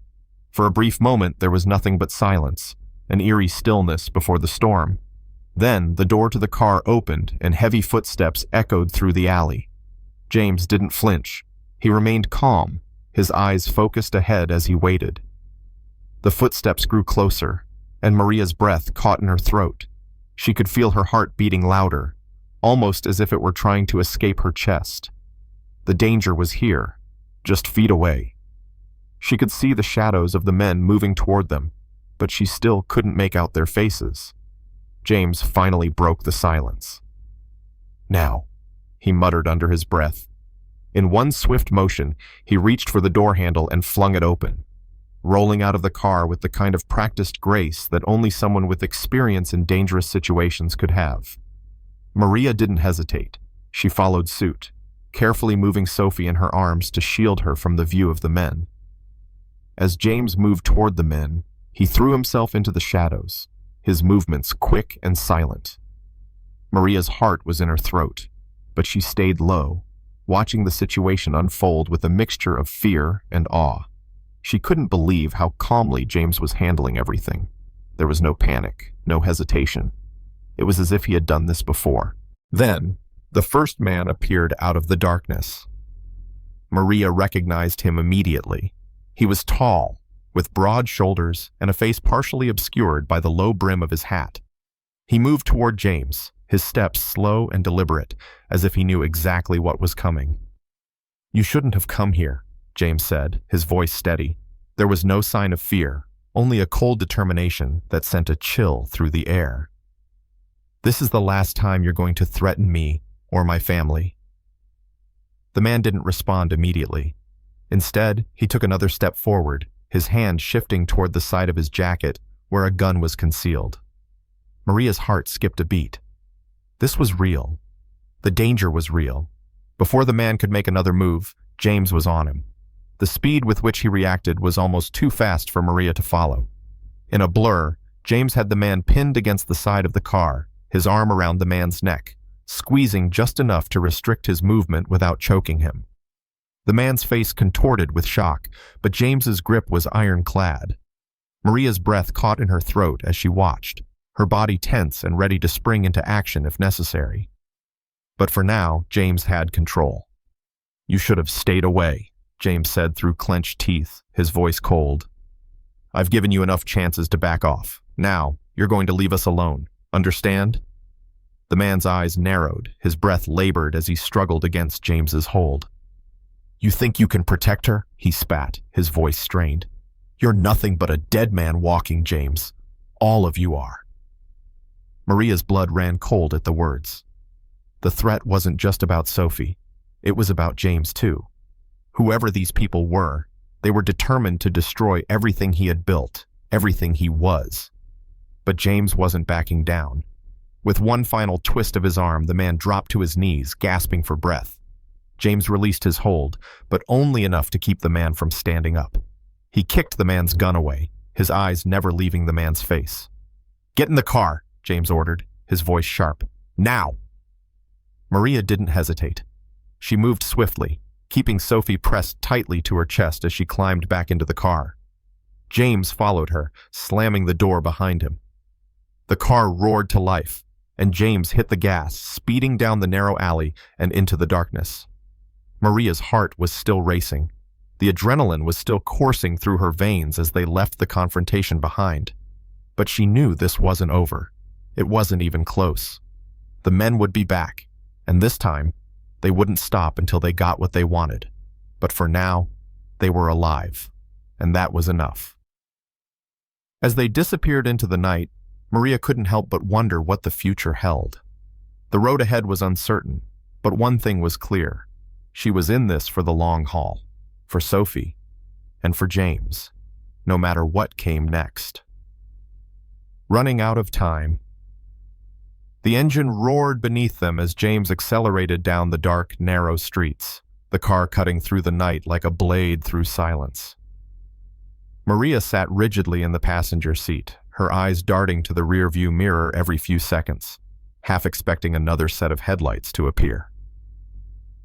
For a brief moment, there was nothing but silence, an eerie stillness before the storm. Then, the door to the car opened and heavy footsteps echoed through the alley. James didn't flinch. He remained calm, his eyes focused ahead as he waited. The footsteps grew closer, and Maria's breath caught in her throat. She could feel her heart beating louder, almost as if it were trying to escape her chest. The danger was here, just feet away. She could see the shadows of the men moving toward them, but she still couldn't make out their faces. James finally broke the silence. "Now," he muttered under his breath. In one swift motion, he reached for the door handle and flung it open, rolling out of the car with the kind of practiced grace that only someone with experience in dangerous situations could have. Maria didn't hesitate. She followed suit, carefully moving Sophie in her arms to shield her from the view of the men. As James moved toward the men, he threw himself into the shadows, his movements quick and silent. Maria's heart was in her throat, but she stayed low, watching the situation unfold with a mixture of fear and awe. She couldn't believe how calmly James was handling everything. There was no panic, no hesitation. It was as if he had done this before. Then, the first man appeared out of the darkness. Maria recognized him immediately. He was tall, with broad shoulders and a face partially obscured by the low brim of his hat. He moved toward James, his steps slow and deliberate, as if he knew exactly what was coming. "You shouldn't have come here," James said, his voice steady. There was no sign of fear, only a cold determination that sent a chill through the air. "This is the last time you're going to threaten me or my family." The man didn't respond immediately. Instead, he took another step forward, his hand shifting toward the side of his jacket where a gun was concealed. Maria's heart skipped a beat. This was real. The danger was real. Before the man could make another move, James was on him. The speed with which he reacted was almost too fast for Maria to follow. In a blur, James had the man pinned against the side of the car, his arm around the man's neck, squeezing just enough to restrict his movement without choking him. The man's face contorted with shock, but James's grip was ironclad. Maria's breath caught in her throat as she watched, her body tense and ready to spring into action if necessary. But for now, James had control. "You should have stayed away," James said through clenched teeth, his voice cold. "I've given you enough chances to back off. Now, you're going to leave us alone. Understand?" The man's eyes narrowed, his breath labored as he struggled against James's hold. "You think you can protect her?" he spat, his voice strained. "You're nothing but a dead man walking, James. All of you are." Maria's blood ran cold at the words. The threat wasn't just about Sophie. It was about James too. Whoever these people were, they were determined to destroy everything he had built, everything he was. But James wasn't backing down. With one final twist of his arm, the man dropped to his knees, gasping for breath. James released his hold, but only enough to keep the man from standing up. He kicked the man's gun away, his eyes never leaving the man's face. "Get in the car," James ordered, his voice sharp. "Now!" Maria didn't hesitate. She moved swiftly, keeping Sophie pressed tightly to her chest as she climbed back into the car. James followed her, slamming the door behind him. The car roared to life, and James hit the gas, speeding down the narrow alley and into the darkness. Maria's heart was still racing. The adrenaline was still coursing through her veins as they left the confrontation behind. But she knew this wasn't over. It wasn't even close. The men would be back, and this time, they wouldn't stop until they got what they wanted. But for now, they were alive, and that was enough. As they disappeared into the night, Maria couldn't help but wonder what the future held. The road ahead was uncertain, but one thing was clear. She was in this for the long haul. for Sophie, and for James, no matter what came next. Running out of time. The engine roared beneath them as James accelerated down the dark, narrow streets, the car cutting through the night like a blade through silence. Maria sat rigidly in the passenger seat, her eyes darting to the rearview mirror every few seconds, half expecting another set of headlights to appear.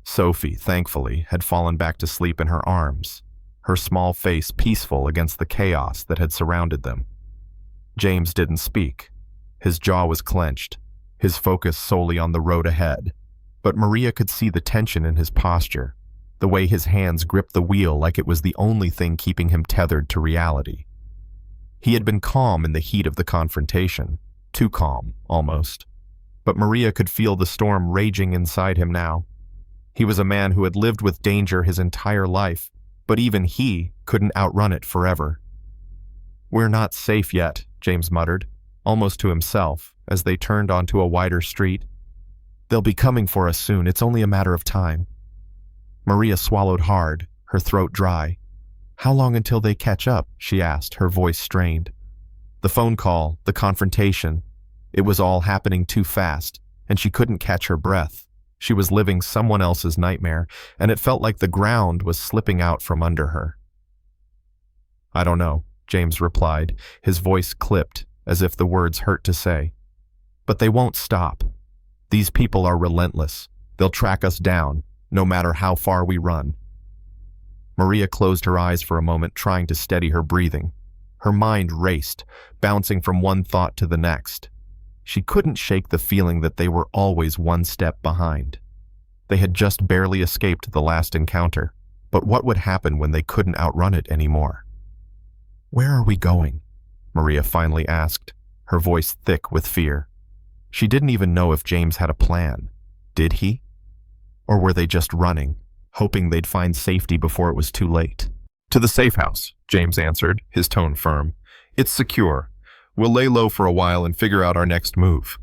Sophie, thankfully, had fallen back to sleep in her arms, her small face peaceful against the chaos that had surrounded them. James didn't speak. His jaw was clenched, his focus solely on the road ahead, but Maria could see the tension in his posture, the way his hands gripped the wheel like it was the only thing keeping him tethered to reality. He had been calm in the heat of the confrontation, too calm, almost, but Maria could feel the storm raging inside him now. He was a man who had lived with danger his entire life, but even he couldn't outrun it forever. "We're not safe yet," James muttered, almost to himself, as they turned onto a wider street. "They'll be coming for us soon, it's only a matter of time." Maria swallowed hard, her throat dry. "How long until they catch up?" she asked, her voice strained. The phone call, the confrontation, it was all happening too fast, and she couldn't catch her breath. She was living someone else's nightmare, and it felt like the ground was slipping out from under her. "I don't know," James replied, his voice clipped, as if the words hurt to say. "But they won't stop. These people are relentless. They'll track us down, no matter how far we run." Maria closed her eyes for a moment, trying to steady her breathing. Her mind raced, bouncing from one thought to the next. She couldn't shake the feeling that they were always one step behind. They had just barely escaped the last encounter, but what would happen when they couldn't outrun it anymore? "Where are we going?" Maria finally asked, her voice thick with fear. She didn't even know if James had a plan. Did he? Or were they just running, hoping they'd find safety before it was too late? "To the safe house," James answered, his tone firm. "It's secure. We'll lay low for a while and figure out our next move."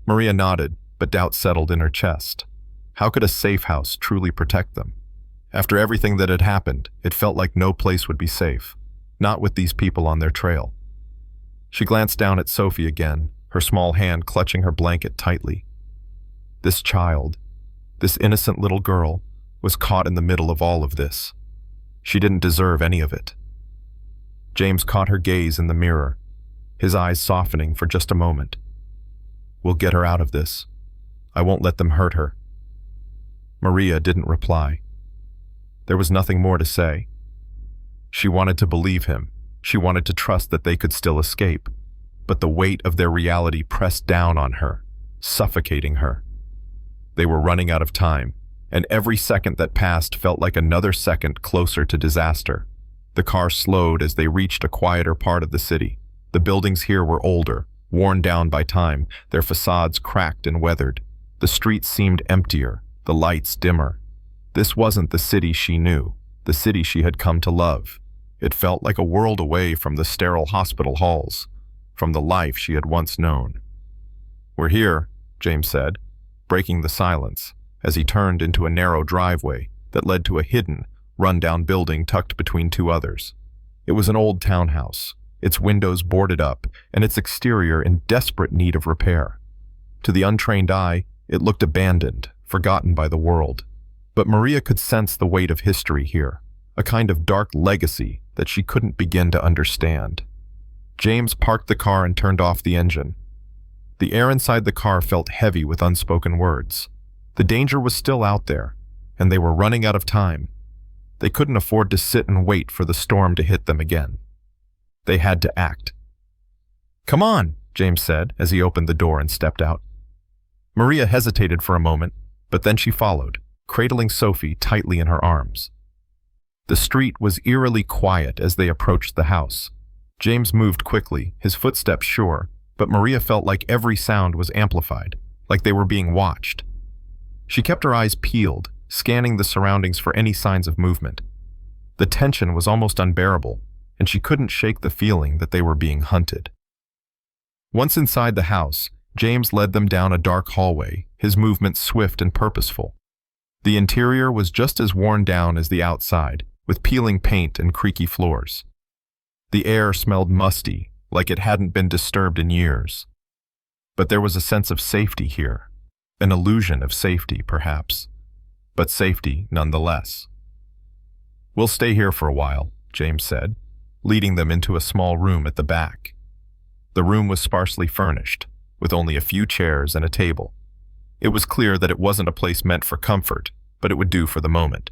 Maria nodded, but doubt settled in her chest. How could a safe house truly protect them? After everything that had happened, it felt like no place would be safe, not with these people on their trail. She glanced down at Sophie again, her small hand clutching her blanket tightly. This child, this innocent little girl, was caught in the middle of all of this. She didn't deserve any of it. James caught her gaze in the mirror, his eyes softening for just a moment. "We'll get her out of this. I won't let them hurt her." Maria didn't reply. There was nothing more to say. She wanted to believe him. She wanted to trust that they could still escape. But the weight of their reality pressed down on her, suffocating her. They were running out of time, and every second that passed felt like another second closer to disaster. The car slowed as they reached a quieter part of the city. The buildings here were older, worn down by time, their facades cracked and weathered. The streets seemed emptier, the lights dimmer. This wasn't the city she knew, the city she had come to love. It felt like a world away from the sterile hospital halls, from the life she had once known. "We're here," James said, breaking the silence, as he turned into a narrow driveway that led to a hidden, run-down building tucked between two others. It was an old townhouse, its windows boarded up, and its exterior in desperate need of repair. To the untrained eye, it looked abandoned, forgotten by the world. But Maria could sense the weight of history here, a kind of dark legacy that she couldn't begin to understand. James parked the car and turned off the engine. The air inside the car felt heavy with unspoken words. The danger was still out there, and they were running out of time. They couldn't afford to sit and wait for the storm to hit them again. They had to act. "Come on," James said as he opened the door and stepped out. Maria hesitated for a moment, but then she followed, cradling Sophie tightly in her arms. The street was eerily quiet as they approached the house. James moved quickly, his footsteps sure, but Maria felt like every sound was amplified, like they were being watched. She kept her eyes peeled, scanning the surroundings for any signs of movement. The tension was almost unbearable, and she couldn't shake the feeling that they were being hunted. Once inside the house, James led them down a dark hallway, his movements swift and purposeful. The interior was just as worn down as the outside, with peeling paint and creaky floors. The air smelled musty, like it hadn't been disturbed in years. But there was a sense of safety here, an illusion of safety, perhaps, but safety nonetheless. "We'll stay here for a while," James said, leading them into a small room at the back. The room was sparsely furnished, with only a few chairs and a table. It was clear that it wasn't a place meant for comfort, but it would do for the moment.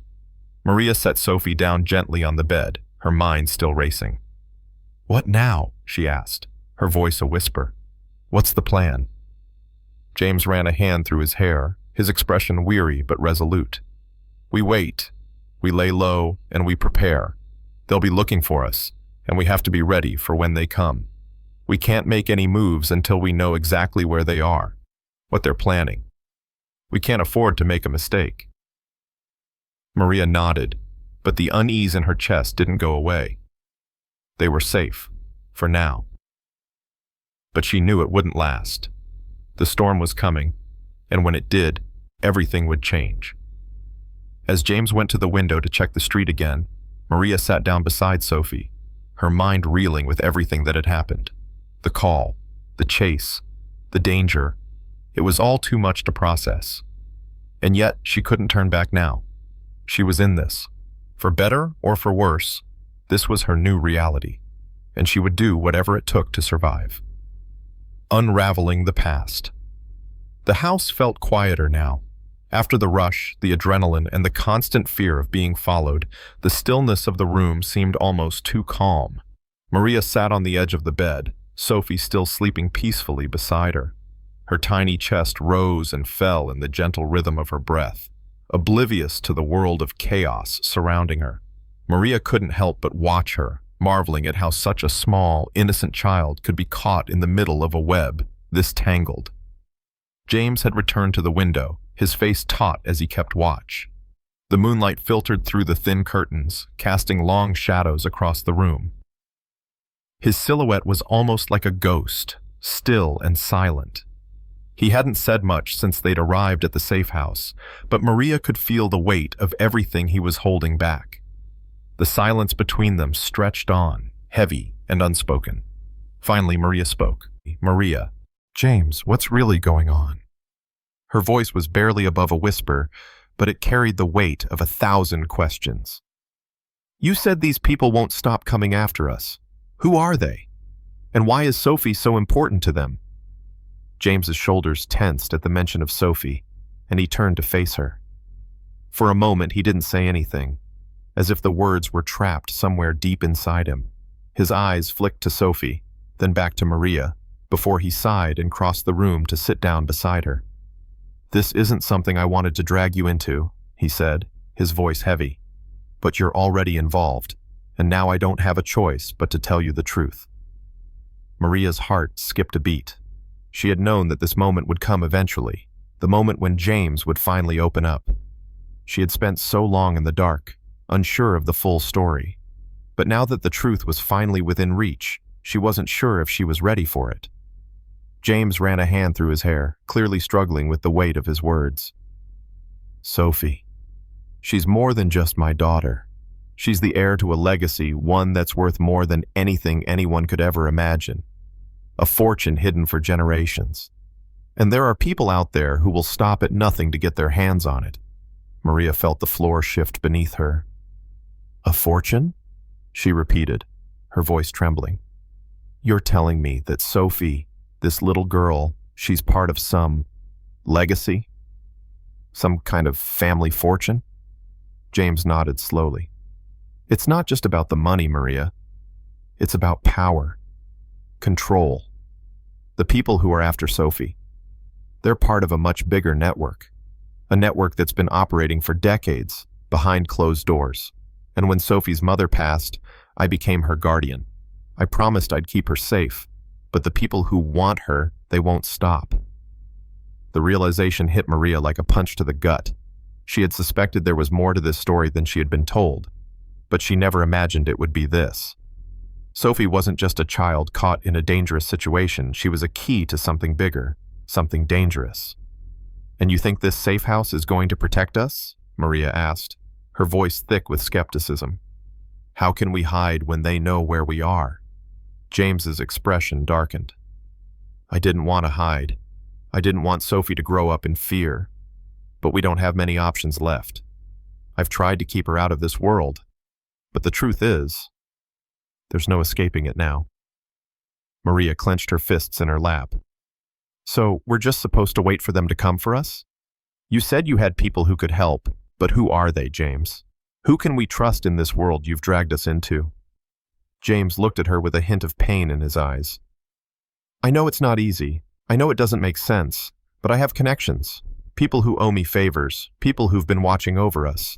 Maria set Sophie down gently on the bed, her mind still racing. "What now?" she asked, her voice a whisper. "What's the plan?" James ran a hand through his hair, his expression weary but resolute. "We wait. We lay low, and we prepare. They'll be looking for us, and we have to be ready for when they come. We can't make any moves until we know exactly where they are, what they're planning. We can't afford to make a mistake." Maria nodded, but the unease in her chest didn't go away. They were safe, for now. But she knew it wouldn't last. The storm was coming, and when it did, everything would change. As James went to the window to check the street again, Maria sat down beside Sophie, her mind reeling with everything that had happened. The call, the chase, the danger. It was all too much to process. And yet, she couldn't turn back now. She was in this. For better or for worse, this was her new reality, and she would do whatever it took to survive. Unraveling the past. The house felt quieter now. After the rush, the adrenaline, and the constant fear of being followed, the stillness of the room seemed almost too calm. Maria sat on the edge of the bed, Sophie still sleeping peacefully beside her. Her tiny chest rose and fell in the gentle rhythm of her breath, oblivious to the world of chaos surrounding her. Maria couldn't help but watch her, marveling at how such a small, innocent child could be caught in the middle of a web this tangled. James had returned to the window, his face taut as he kept watch. The moonlight filtered through the thin curtains, casting long shadows across the room. His silhouette was almost like a ghost, still and silent. He hadn't said much since they'd arrived at the safe house, but Maria could feel the weight of everything he was holding back. The silence between them stretched on, heavy and unspoken. Finally, Maria spoke. "Maria, James, what's really going on?" Her voice was barely above a whisper, but it carried the weight of 1,000 questions. "You said these people won't stop coming after us. Who are they? And why is Sophie so important to them?" James's shoulders tensed at the mention of Sophie, and he turned to face her. For a moment, he didn't say anything, as if the words were trapped somewhere deep inside him. His eyes flicked to Sophie, then back to Maria, before he sighed and crossed the room to sit down beside her. "This isn't something I wanted to drag you into," he said, his voice heavy. "But you're already involved, and now I don't have a choice but to tell you the truth." Maria's heart skipped a beat. She had known that this moment would come eventually, the moment when James would finally open up. She had spent so long in the dark, unsure of the full story. But now that the truth was finally within reach, she wasn't sure if she was ready for it. James ran a hand through his hair, clearly struggling with the weight of his words. "Sophie, she's more than just my daughter. She's the heir to a legacy, one that's worth more than anything anyone could ever imagine. A fortune hidden for generations. And there are people out there who will stop at nothing to get their hands on it." Maria felt the floor shift beneath her. "A fortune?" she repeated, her voice trembling. "You're telling me that Sophie, this little girl, she's part of some legacy? Some kind of family fortune?" James nodded slowly. "It's not just about the money, Maria. It's about power, control. The people who are after Sophie, they're part of a much bigger network. A network that's been operating for decades, behind closed doors. And when Sophie's mother passed, I became her guardian. I promised I'd keep her safe, but the people who want her, they won't stop." The realization hit Maria like a punch to the gut. She had suspected there was more to this story than she had been told, but she never imagined it would be this. Sophie wasn't just a child caught in a dangerous situation, she was a key to something bigger, something dangerous. And you think this safe house is going to protect us? Maria asked, her voice thick with skepticism. How can we hide when they know where we are? James's expression darkened. I didn't want to hide. I didn't want Sophie to grow up in fear. But we don't have many options left. I've tried to keep her out of this world. But the truth is, there's no escaping it now. Maria clenched her fists in her lap. So, we're just supposed to wait for them to come for us? You said you had people who could help, but who are they, James? Who can we trust in this world you've dragged us into? James looked at her with a hint of pain in his eyes. I know it's not easy. I know it doesn't make sense, but I have connections. People who owe me favors, people who've been watching over us.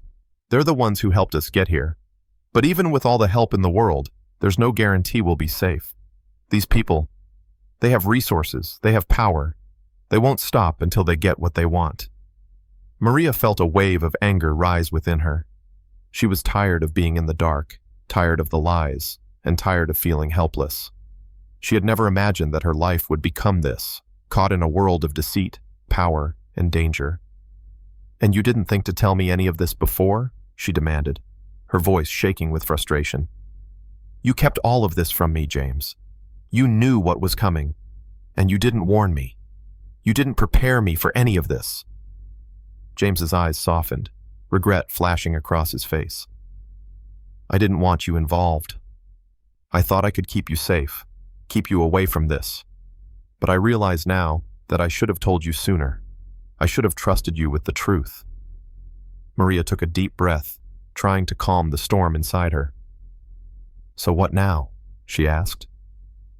They're the ones who helped us get here. But even with all the help in the world, there's no guarantee we'll be safe. These people, they have resources, they have power. They won't stop until they get what they want. Maria felt a wave of anger rise within her. She was tired of being in the dark, tired of the lies, and tired of feeling helpless. She had never imagined that her life would become this, caught in a world of deceit, power, and danger. And you didn't think to tell me any of this before? She demanded, her voice shaking with frustration. You kept all of this from me, James. You knew what was coming, and you didn't warn me. You didn't prepare me for any of this. James's eyes softened, regret flashing across his face. I didn't want you involved. I thought I could keep you safe, keep you away from this. But I realize now that I should have told you sooner. I should have trusted you with the truth. Maria took a deep breath, trying to calm the storm inside her. So what now? She asked,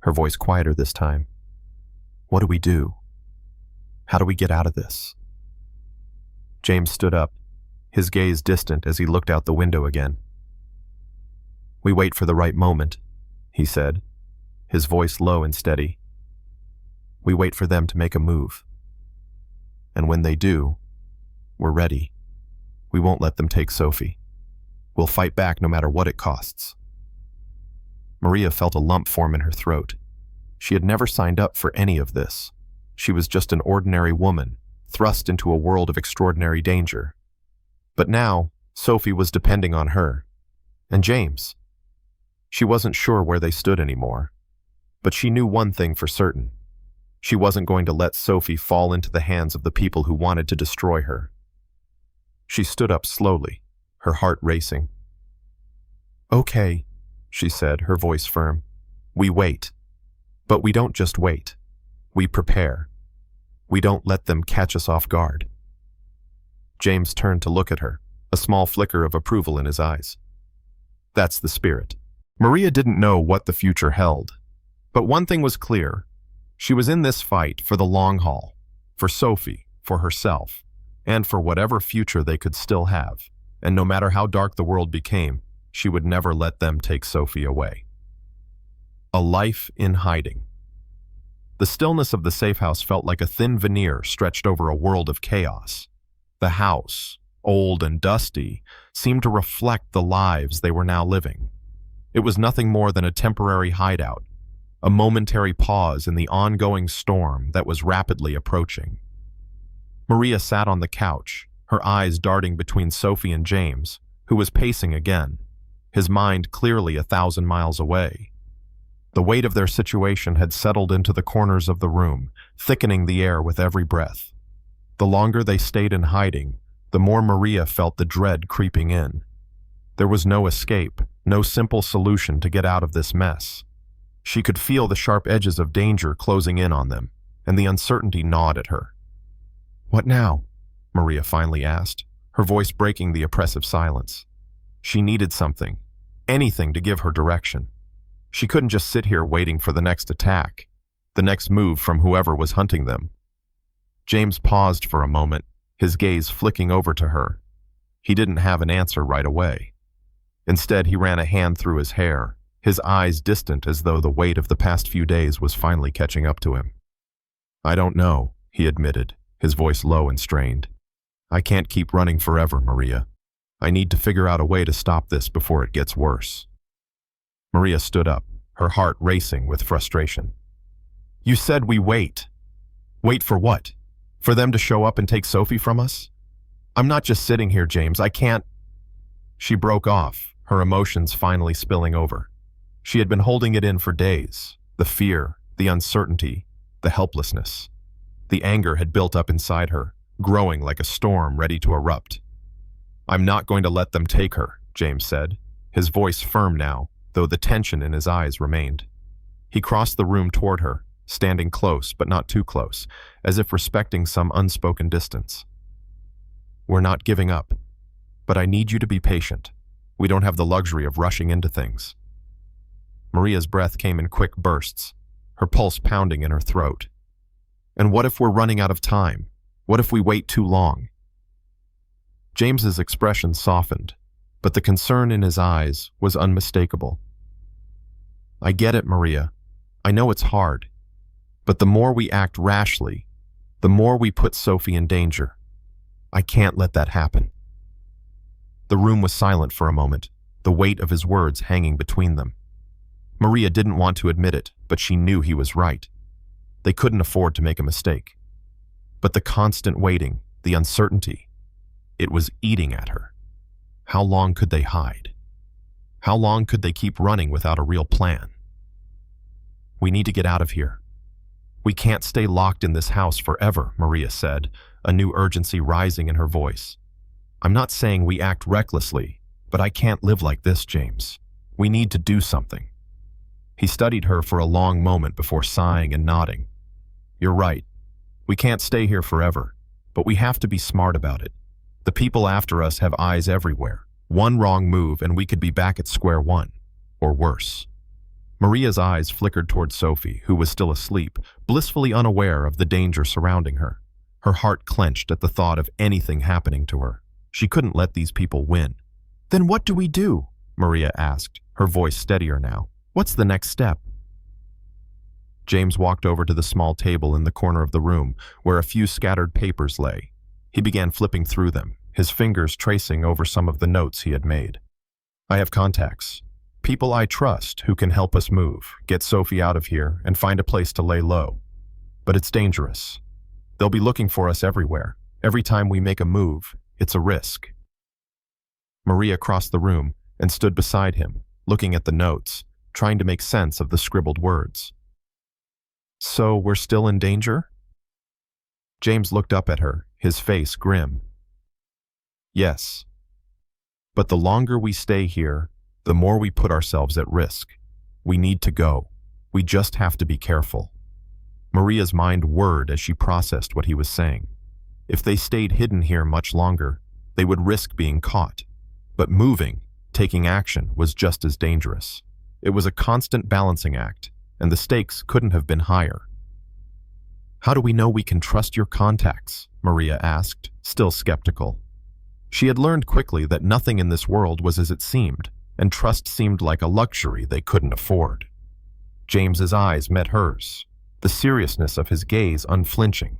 her voice quieter this time. What do we do? How do we get out of this? James stood up, his gaze distant as he looked out the window again. We wait for the right moment, he said, his voice low and steady. We wait for them to make a move. And when they do, we're ready. We won't let them take Sophie. We'll fight back no matter what it costs. Maria felt a lump form in her throat. She had never signed up for any of this. She was just an ordinary woman, thrust into a world of extraordinary danger. But now, Sophie was depending on her. And James. She wasn't sure where they stood anymore. But she knew one thing for certain. She wasn't going to let Sophie fall into the hands of the people who wanted to destroy her. She stood up slowly, her heart racing. Okay, she said, her voice firm. We wait. But we don't just wait. We prepare. We don't let them catch us off guard. James turned to look at her, a small flicker of approval in his eyes. That's the spirit. Maria didn't know what the future held. But one thing was clear. She was in this fight for the long haul, for Sophie, for herself, and for whatever future they could still have. And no matter how dark the world became, she would never let them take Sophie away. A life in hiding. The stillness of the safe house felt like a thin veneer stretched over a world of chaos. The house, old and dusty, seemed to reflect the lives they were now living. It was nothing more than a temporary hideout, a momentary pause in the ongoing storm that was rapidly approaching. Maria sat on the couch, her eyes darting between Sophie and James, who was pacing again, his mind clearly 1,000 miles away. The weight of their situation had settled into the corners of the room, thickening the air with every breath. The longer they stayed in hiding, the more Maria felt the dread creeping in. There was no escape, no simple solution to get out of this mess. She could feel the sharp edges of danger closing in on them, and the uncertainty gnawed at her. What now? Maria finally asked, her voice breaking the oppressive silence. She needed something, anything to give her direction. She couldn't just sit here waiting for the next attack, the next move from whoever was hunting them. James paused for a moment, his gaze flicking over to her. He didn't have an answer right away. Instead, he ran a hand through his hair, his eyes distant as though the weight of the past few days was finally catching up to him. I don't know, he admitted, his voice low and strained. I can't keep running forever, Maria. I need to figure out a way to stop this before it gets worse. Maria stood up, her heart racing with frustration. You said we wait. Wait for what? For them to show up and take Sophie from us? I'm not just sitting here, James. I can't. She broke off, her emotions finally spilling over. She had been holding it in for days. The fear, the uncertainty, the helplessness. The anger had built up inside her, growing like a storm ready to erupt. I'm not going to let them take her, James said, his voice firm now, though the tension in his eyes remained. He crossed the room toward her, standing close but not too close, as if respecting some unspoken distance. We're not giving up, but I need you to be patient. We don't have the luxury of rushing into things. Maria's breath came in quick bursts, her pulse pounding in her throat. And what if we're running out of time? What if we wait too long? James's expression softened, but the concern in his eyes was unmistakable. I get it, Maria. I know it's hard. But the more we act rashly, the more we put Sophie in danger. I can't let that happen. The room was silent for a moment, the weight of his words hanging between them. Maria didn't want to admit it, but she knew he was right. They couldn't afford to make a mistake. But the constant waiting, the uncertainty, it was eating at her. How long could they hide? How long could they keep running without a real plan? We need to get out of here. We can't stay locked in this house forever, Maria said, a new urgency rising in her voice. I'm not saying we act recklessly, but I can't live like this, James. We need to do something. He studied her for a long moment before sighing and nodding. You're right. We can't stay here forever, but we have to be smart about it. The people after us have eyes everywhere. One wrong move and we could be back at square one, or worse. Maria's eyes flickered toward Sophie, who was still asleep, blissfully unaware of the danger surrounding her. Her heart clenched at the thought of anything happening to her. She couldn't let these people win. Then what do we do? Maria asked, her voice steadier now. What's the next step? James walked over to the small table in the corner of the room, where a few scattered papers lay. He began flipping through them, his fingers tracing over some of the notes he had made. I have contacts. People I trust who can help us move, get Sophie out of here, and find a place to lay low. But it's dangerous. They'll be looking for us everywhere. Every time we make a move, it's a risk. Maria crossed the room and stood beside him, looking at the notes, trying to make sense of the scribbled words. So we're still in danger? James looked up at her, his face grim. Yes. But the longer we stay here, the more we put ourselves at risk. We need to go. We just have to be careful. Maria's mind whirred as she processed what he was saying. If they stayed hidden here much longer, they would risk being caught. But moving, taking action, was just as dangerous. It was a constant balancing act, and the stakes couldn't have been higher. How do we know we can trust your contacts? Maria asked, still skeptical. She had learned quickly that nothing in this world was as it seemed, and trust seemed like a luxury they couldn't afford. James's eyes met hers, the seriousness of his gaze unflinching.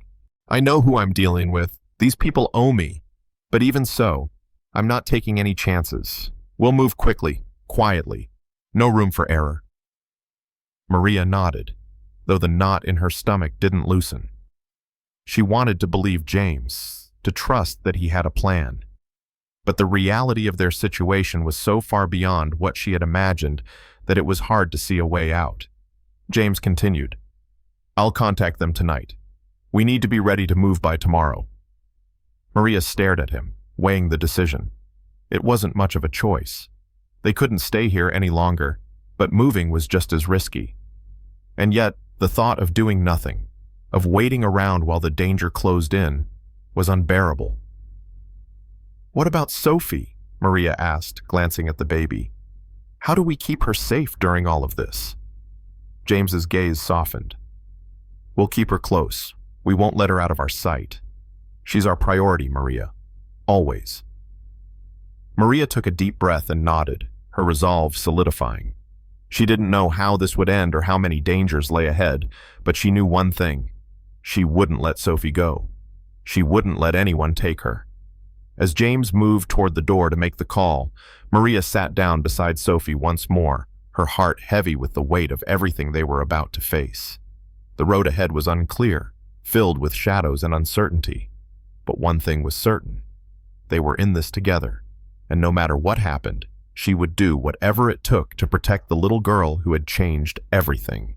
I know who I'm dealing with. These people owe me. But even so, I'm not taking any chances. We'll move quickly, quietly. No room for error. Maria nodded, though the knot in her stomach didn't loosen. She wanted to believe James, to trust that he had a plan. But the reality of their situation was so far beyond what she had imagined that it was hard to see a way out. James continued, I'll contact them tonight. We need to be ready to move by tomorrow. Maria stared at him, weighing the decision. It wasn't much of a choice. They couldn't stay here any longer, but moving was just as risky. And yet, the thought of doing nothing, of waiting around while the danger closed in, was unbearable. What about Sophie? Maria asked, glancing at the baby. How do we keep her safe during all of this? James's gaze softened. We'll keep her close. We won't let her out of our sight. She's our priority, Maria. Always. Maria took a deep breath and nodded, her resolve solidifying. She didn't know how this would end or how many dangers lay ahead, but she knew one thing. She wouldn't let Sophie go. She wouldn't let anyone take her. As James moved toward the door to make the call, Maria sat down beside Sophie once more, her heart heavy with the weight of everything they were about to face. The road ahead was unclear, filled with shadows and uncertainty. But one thing was certain. They were in this together, and no matter what happened, she would do whatever it took to protect the little girl who had changed everything.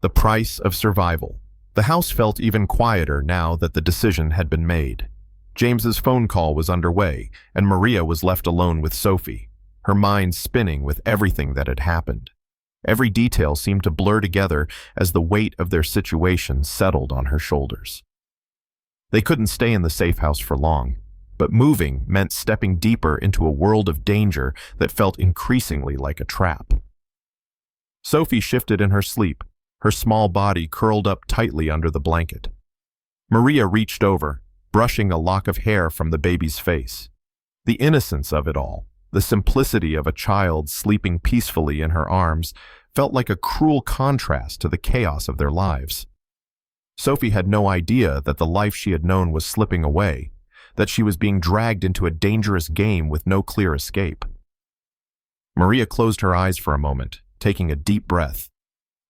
The price of survival. The house felt even quieter now that the decision had been made. James's phone call was underway, and Maria was left alone with Sophie, her mind spinning with everything that had happened. Every detail seemed to blur together as the weight of their situation settled on her shoulders. They couldn't stay in the safe house for long, but moving meant stepping deeper into a world of danger that felt increasingly like a trap. Sophie shifted in her sleep, her small body curled up tightly under the blanket. Maria reached over, brushing a lock of hair from the baby's face. The innocence of it all, the simplicity of a child sleeping peacefully in her arms, felt like a cruel contrast to the chaos of their lives. Sophie had no idea that the life she had known was slipping away, that she was being dragged into a dangerous game with no clear escape. Maria closed her eyes for a moment, taking a deep breath.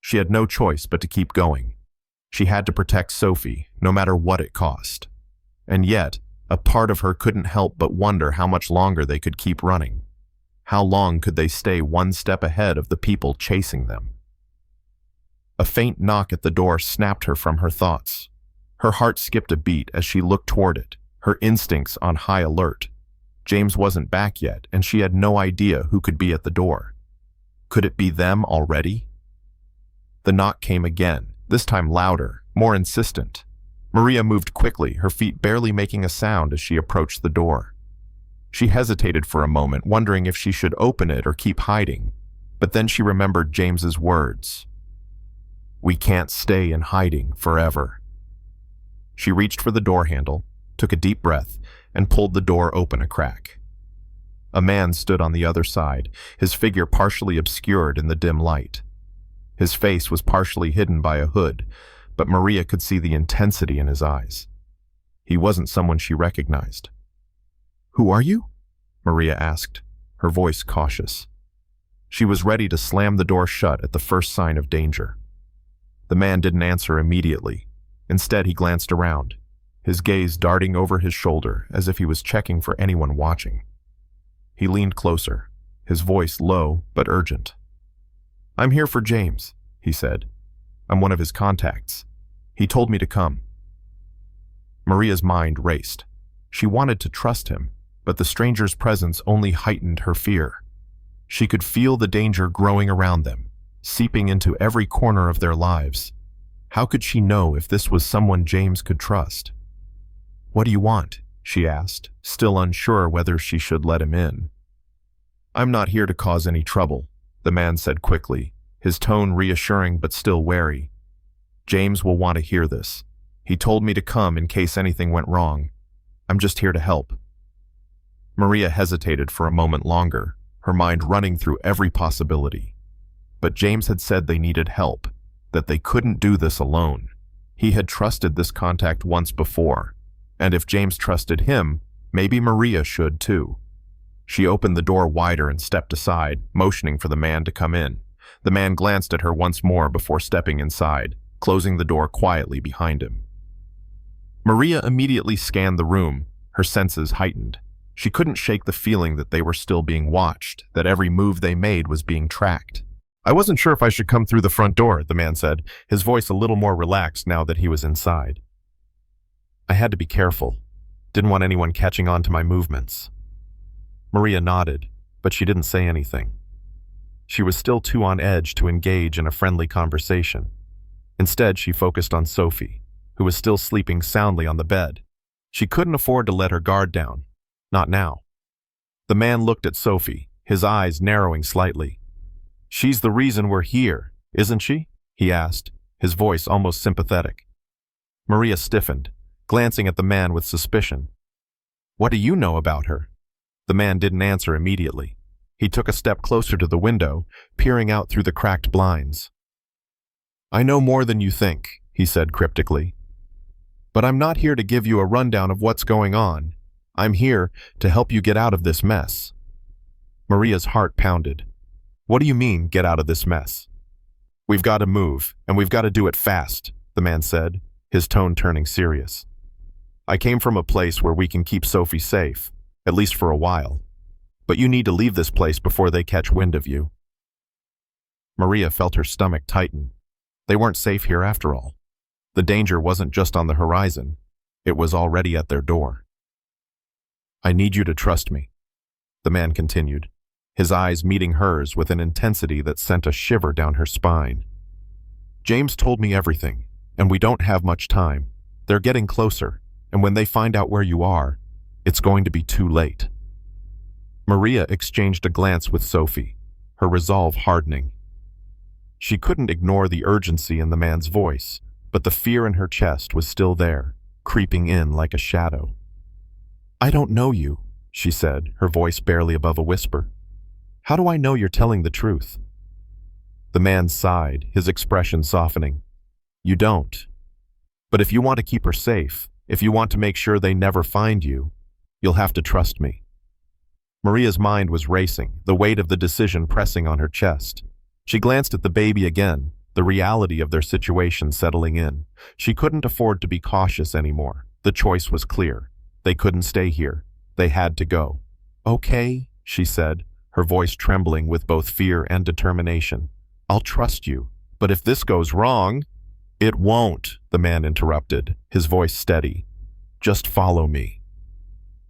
She had no choice but to keep going. She had to protect Sophie, no matter what it cost. And yet, a part of her couldn't help but wonder how much longer they could keep running. How long could they stay one step ahead of the people chasing them? A faint knock at the door snapped her from her thoughts. Her heart skipped a beat as she looked toward it, her instincts on high alert. James wasn't back yet, and she had no idea who could be at the door. Could it be them already? The knock came again, this time louder, more insistent. Maria moved quickly, her feet barely making a sound as she approached the door. She hesitated for a moment, wondering if she should open it or keep hiding, but then she remembered James's words. "We can't stay in hiding forever." She reached for the door handle, took a deep breath, and pulled the door open a crack. A man stood on the other side, his figure partially obscured in the dim light. His face was partially hidden by a hood, but Maria could see the intensity in his eyes. He wasn't someone she recognized. "Who are you?" Maria asked, her voice cautious. She was ready to slam the door shut at the first sign of danger. The man didn't answer immediately. Instead, he glanced around, his gaze darting over his shoulder as if he was checking for anyone watching. He leaned closer, his voice low but urgent. "I'm here for James," he said. "I'm one of his contacts. He told me to come." Maria's mind raced. She wanted to trust him, but the stranger's presence only heightened her fear. She could feel the danger growing around them, seeping into every corner of their lives. How could she know if this was someone James could trust? "What do you want?" she asked, still unsure whether she should let him in. "I'm not here to cause any trouble," the man said quickly, his tone reassuring but still wary. "James will want to hear this. He told me to come in case anything went wrong. I'm just here to help." Maria hesitated for a moment longer, her mind running through every possibility. But James had said they needed help, that they couldn't do this alone. He had trusted this contact once before, and if James trusted him, maybe Maria should too. She opened the door wider and stepped aside, motioning for the man to come in. The man glanced at her once more before stepping inside, closing the door quietly behind him. Maria immediately scanned the room, her senses heightened. She couldn't shake the feeling that they were still being watched, that every move they made was being tracked. "I wasn't sure if I should come through the front door," the man said, his voice a little more relaxed now that he was inside. "I had to be careful. Didn't want anyone catching on to my movements." Maria nodded, but she didn't say anything. She was still too on edge to engage in a friendly conversation. Instead, she focused on Sophie, who was still sleeping soundly on the bed. She couldn't afford to let her guard down. Not now. The man looked at Sophie, his eyes narrowing slightly. "She's the reason we're here, isn't she?" he asked, his voice almost sympathetic. Maria stiffened, glancing at the man with suspicion. "What do you know about her?" The man didn't answer immediately. He took a step closer to the window, peering out through the cracked blinds. "I know more than you think," he said cryptically. "But I'm not here to give you a rundown of what's going on. I'm here to help you get out of this mess." Maria's heart pounded. "What do you mean, get out of this mess?" "We've got to move, and we've got to do it fast," the man said, his tone turning serious. "I came from a place where we can keep Sophie safe, at least for a while. But you need to leave this place before they catch wind of you." Maria felt her stomach tighten. They weren't safe here after all. The danger wasn't just on the horizon. It was already at their door. "I need you to trust me," the man continued, his eyes meeting hers with an intensity that sent a shiver down her spine. "James told me everything, and we don't have much time. They're getting closer, and when they find out where you are, it's going to be too late." Maria exchanged a glance with Sophie, her resolve hardening. She couldn't ignore the urgency in the man's voice, but the fear in her chest was still there, creeping in like a shadow. "I don't know you," she said, her voice barely above a whisper. "How do I know you're telling the truth?" The man sighed, his expression softening. "You don't. But if you want to keep her safe, if you want to make sure they never find you, you'll have to trust me." Maria's mind was racing, the weight of the decision pressing on her chest. She glanced at the baby again, the reality of their situation settling in. She couldn't afford to be cautious anymore. The choice was clear. They couldn't stay here. They had to go. "Okay," she said, her voice trembling with both fear and determination. "I'll trust you. But if this goes wrong—" "It won't," the man interrupted, his voice steady. "Just follow me."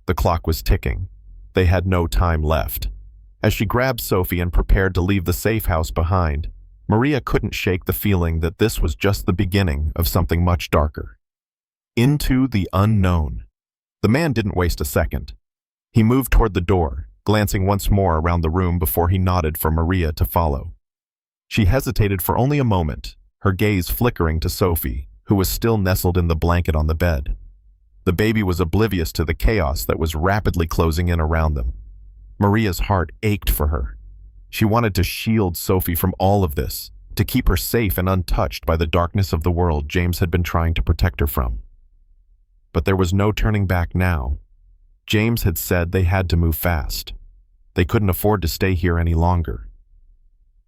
The clock was ticking. They had no time left. As she grabbed Sophie and prepared to leave the safe house behind, Maria couldn't shake the feeling that this was just the beginning of something much darker. Into the unknown. The man didn't waste a second. He moved toward the door, glancing once more around the room before he nodded for Maria to follow. She hesitated for only a moment, her gaze flickering to Sophie, who was still nestled in the blanket on the bed. The baby was oblivious to the chaos that was rapidly closing in around them. Maria's heart ached for her. She wanted to shield Sophie from all of this, to keep her safe and untouched by the darkness of the world James had been trying to protect her from. But there was no turning back now. James had said they had to move fast. They couldn't afford to stay here any longer.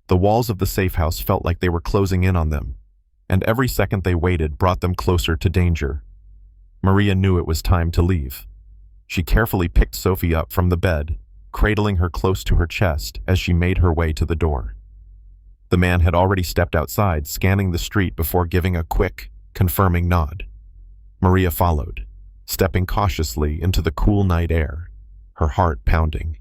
The walls of the safe house felt like they were closing in on them, and every second they waited brought them closer to danger. Maria knew it was time to leave. She carefully picked Sophie up from the bed, cradling her close to her chest as she made her way to the door. The man had already stepped outside, scanning the street before giving a quick, confirming nod. Maria followed, stepping cautiously into the cool night air, her heart pounding.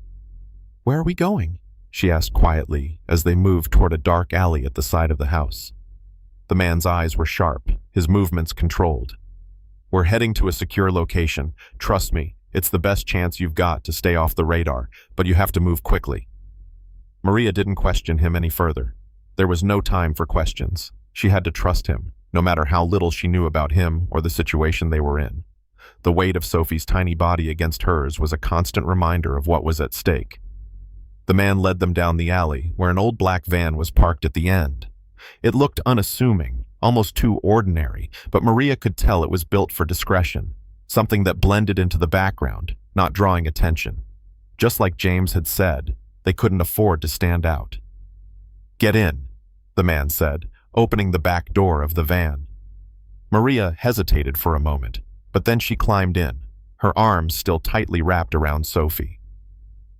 "Where are we going?" she asked quietly as they moved toward a dark alley at the side of the house. The man's eyes were sharp, his movements controlled. "We're heading to a secure location. Trust me, it's the best chance you've got to stay off the radar, but you have to move quickly." Maria didn't question him any further. There was no time for questions. She had to trust him, no matter how little she knew about him or the situation they were in. The weight of Sophie's tiny body against hers was a constant reminder of what was at stake. The man led them down the alley, where an old black van was parked at the end. It looked unassuming, almost too ordinary, but Maria could tell it was built for discretion, something that blended into the background, not drawing attention. Just like James had said, they couldn't afford to stand out. "Get in," the man said, opening the back door of the van. Maria hesitated for a moment, but then she climbed in, her arms still tightly wrapped around Sophie.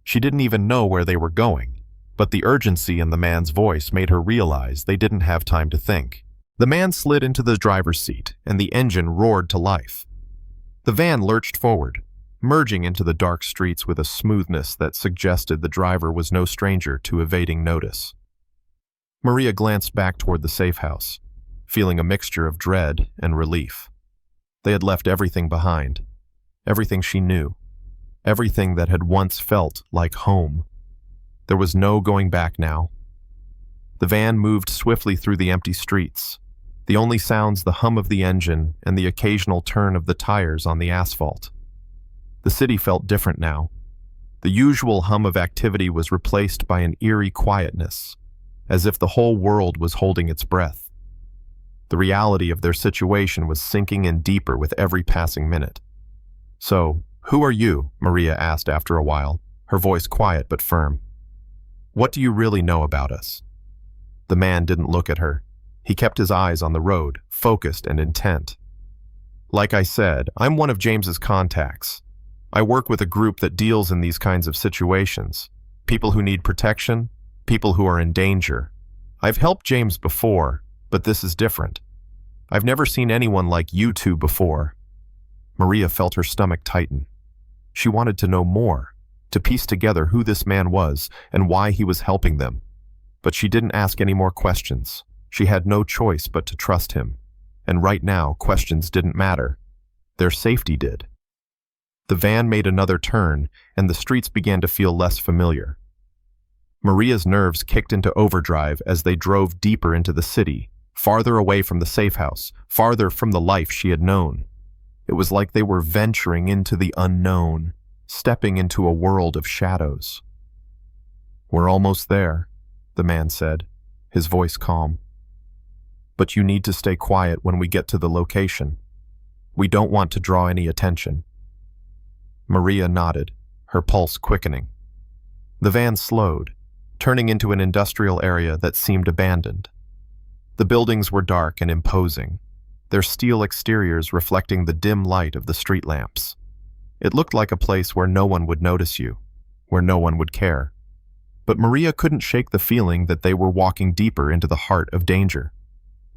She didn't even know where they were going, but the urgency in the man's voice made her realize they didn't have time to think. The man slid into the driver's seat, and the engine roared to life. The van lurched forward, merging into the dark streets with a smoothness that suggested the driver was no stranger to evading notice. Maria glanced back toward the safe house, feeling a mixture of dread and relief. They had left everything behind, everything she knew, everything that had once felt like home. There was no going back now. The van moved swiftly through the empty streets, the only sounds the hum of the engine and the occasional turn of the tires on the asphalt. The city felt different now. The usual hum of activity was replaced by an eerie quietness, as if the whole world was holding its breath. The reality of their situation was sinking in deeper with every passing minute. "So, who are you?" Maria asked after a while, her voice quiet but firm. "What do you really know about us?" The man didn't look at her. He kept his eyes on the road, focused and intent. Like I said, I'm one of James's contacts. I work with a group that deals in these kinds of situations. People who need protection, people who are in danger. I've helped James before, but this is different. I've never seen anyone like you two before. Maria felt her stomach tighten. She wanted to know more, to piece together who this man was and why he was helping them. But she didn't ask any more questions. She had no choice but to trust him. And right now, questions didn't matter. Their safety did. The van made another turn, and the streets began to feel less familiar. Maria's nerves kicked into overdrive as they drove deeper into the city, farther away from the safe house, farther from the life she had known. It was like they were venturing into the unknown, stepping into a world of shadows. "We're almost there," the man said, his voice calm. "But you need to stay quiet when we get to the location. We don't want to draw any attention." Maria nodded, her pulse quickening. The van slowed, turning into an industrial area that seemed abandoned. The buildings were dark and imposing, their steel exteriors reflecting the dim light of the street lamps. It looked like a place where no one would notice you, where no one would care. But Maria couldn't shake the feeling that they were walking deeper into the heart of danger.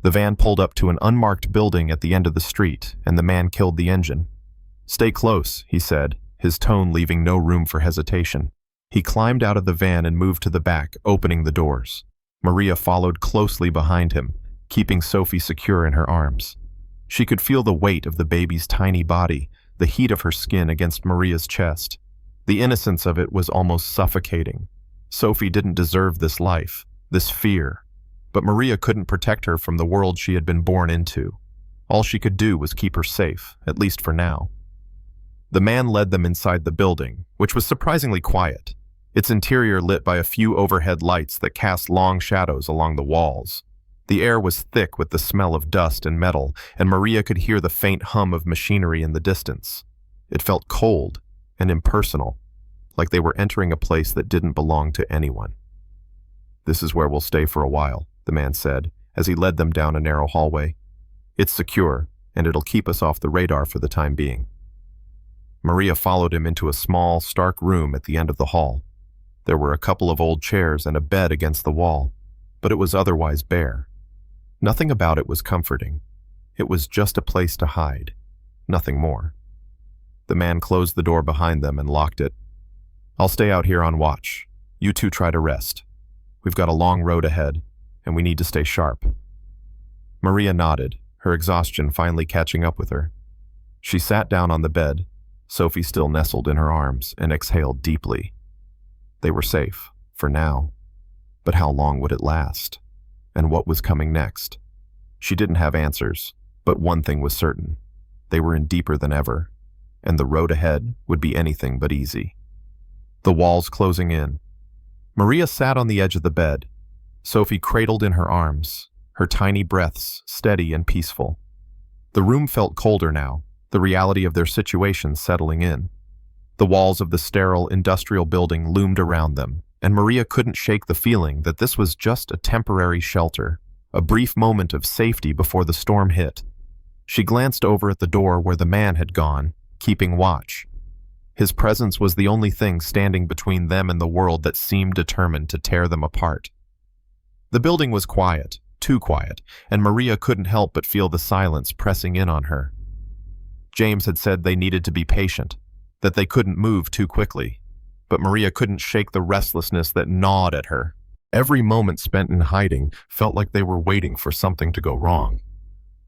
The van pulled up to an unmarked building at the end of the street, and the man killed the engine. "Stay close," he said, his tone leaving no room for hesitation. He climbed out of the van and moved to the back, opening the doors. Maria followed closely behind him, keeping Sophie secure in her arms. She could feel the weight of the baby's tiny body, the heat of her skin against Maria's chest. The innocence of it was almost suffocating. Sophie didn't deserve this life, this fear. But Maria couldn't protect her from the world she had been born into. All she could do was keep her safe, at least for now. The man led them inside the building, which was surprisingly quiet, its interior lit by a few overhead lights that cast long shadows along the walls. The air was thick with the smell of dust and metal, and Maria could hear the faint hum of machinery in the distance. It felt cold and impersonal, like they were entering a place that didn't belong to anyone. "This is where we'll stay for a while," the man said, as he led them down a narrow hallway. "It's secure, and it'll keep us off the radar for the time being." Maria followed him into a small, stark room at the end of the hall. There were a couple of old chairs and a bed against the wall, but it was otherwise bare. Nothing about it was comforting. It was just a place to hide, nothing more. The man closed the door behind them and locked it. "I'll stay out here on watch. You two try to rest. We've got a long road ahead, and we need to stay sharp." Maria nodded, her exhaustion finally catching up with her. She sat down on the bed, Sophie still nestled in her arms, and exhaled deeply. They were safe, for now. But how long would it last? And what was coming next? She didn't have answers, but one thing was certain. They were in deeper than ever, and the road ahead would be anything but easy. The walls closing in. Maria sat on the edge of the bed, Sophie cradled in her arms, her tiny breaths steady and peaceful. The room felt colder now, the reality of their situation settling in. The walls of the sterile industrial building loomed around them, and Maria couldn't shake the feeling that this was just a temporary shelter, a brief moment of safety before the storm hit. She glanced over at the door where the man had gone, keeping watch. His presence was the only thing standing between them and the world that seemed determined to tear them apart. The building was quiet, too quiet, and Maria couldn't help but feel the silence pressing in on her. James had said they needed to be patient, that they couldn't move too quickly, but Maria couldn't shake the restlessness that gnawed at her. Every moment spent in hiding felt like they were waiting for something to go wrong.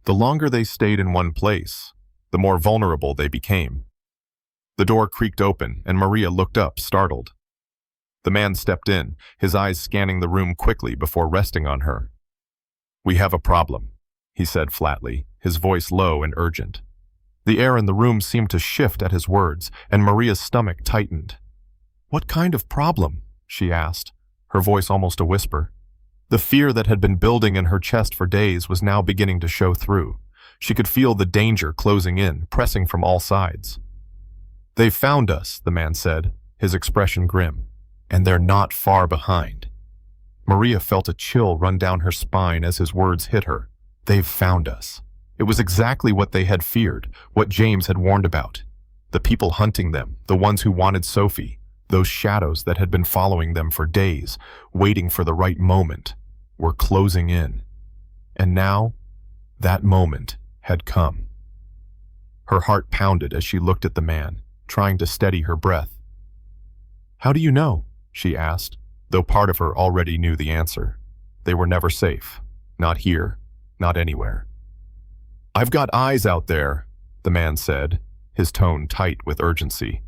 The longer they stayed in one place, the more vulnerable they became. The door creaked open, and Maria looked up, startled. The man stepped in, his eyes scanning the room quickly before resting on her. "We have a problem," he said flatly, his voice low and urgent. The air in the room seemed to shift at his words, and Maria's stomach tightened. "What kind of problem?" she asked, her voice almost a whisper. The fear that had been building in her chest for days was now beginning to show through. She could feel the danger closing in, pressing from all sides. "They've found us," the man said, his expression grim, "and they're not far behind." Maria felt a chill run down her spine as his words hit her. "They've found us." It was exactly what they had feared, what James had warned about. The people hunting them, the ones who wanted Sophie, those shadows that had been following them for days, waiting for the right moment, were closing in. And now, that moment had come. Her heart pounded as she looked at the man, trying to steady her breath. "How do you know?" she asked, though part of her already knew the answer. They were never safe. Not here, not anywhere. "I've got eyes out there," the man said, his tone tight with urgency.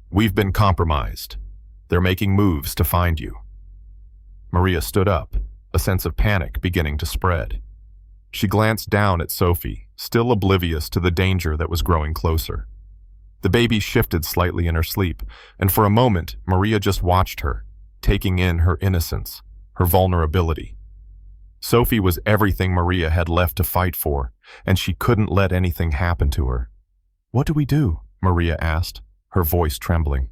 "We've been compromised. They're making moves to find you." Maria stood up, a sense of panic beginning to spread. She glanced down at Sophie, still oblivious to the danger that was growing closer. The baby shifted slightly in her sleep, and for a moment, Maria just watched her, taking in her innocence, her vulnerability. Sophie was everything Maria had left to fight for, and she couldn't let anything happen to her. "What do we do?" Maria asked, her voice trembling.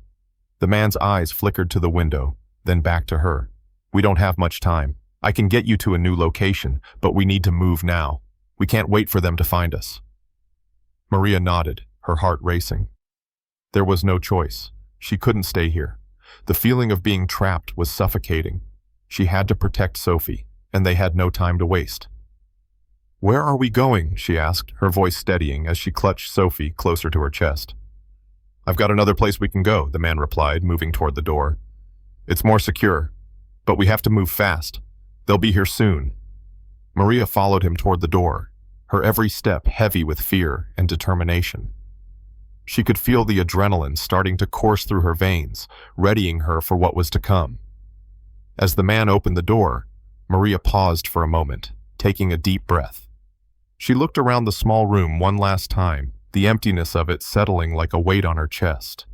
The man's eyes flickered to the window, then back to her. "We don't have much time. I can get you to a new location, but we need to move now. We can't wait for them to find us." Maria nodded, her heart racing. There was no choice. She couldn't stay here. The feeling of being trapped was suffocating. She had to protect Sophie, and they had no time to waste. "Where are we going?" she asked, her voice steadying as she clutched Sophie closer to her chest. "I've got another place we can go," the man replied, moving toward the door. "It's more secure, but we have to move fast. They'll be here soon." Maria followed him toward the door, her every step heavy with fear and determination. She could feel the adrenaline starting to course through her veins, readying her for what was to come. As the man opened the door, Maria paused for a moment, taking a deep breath. She looked around the small room one last time, the emptiness of it settling like a weight on her chest.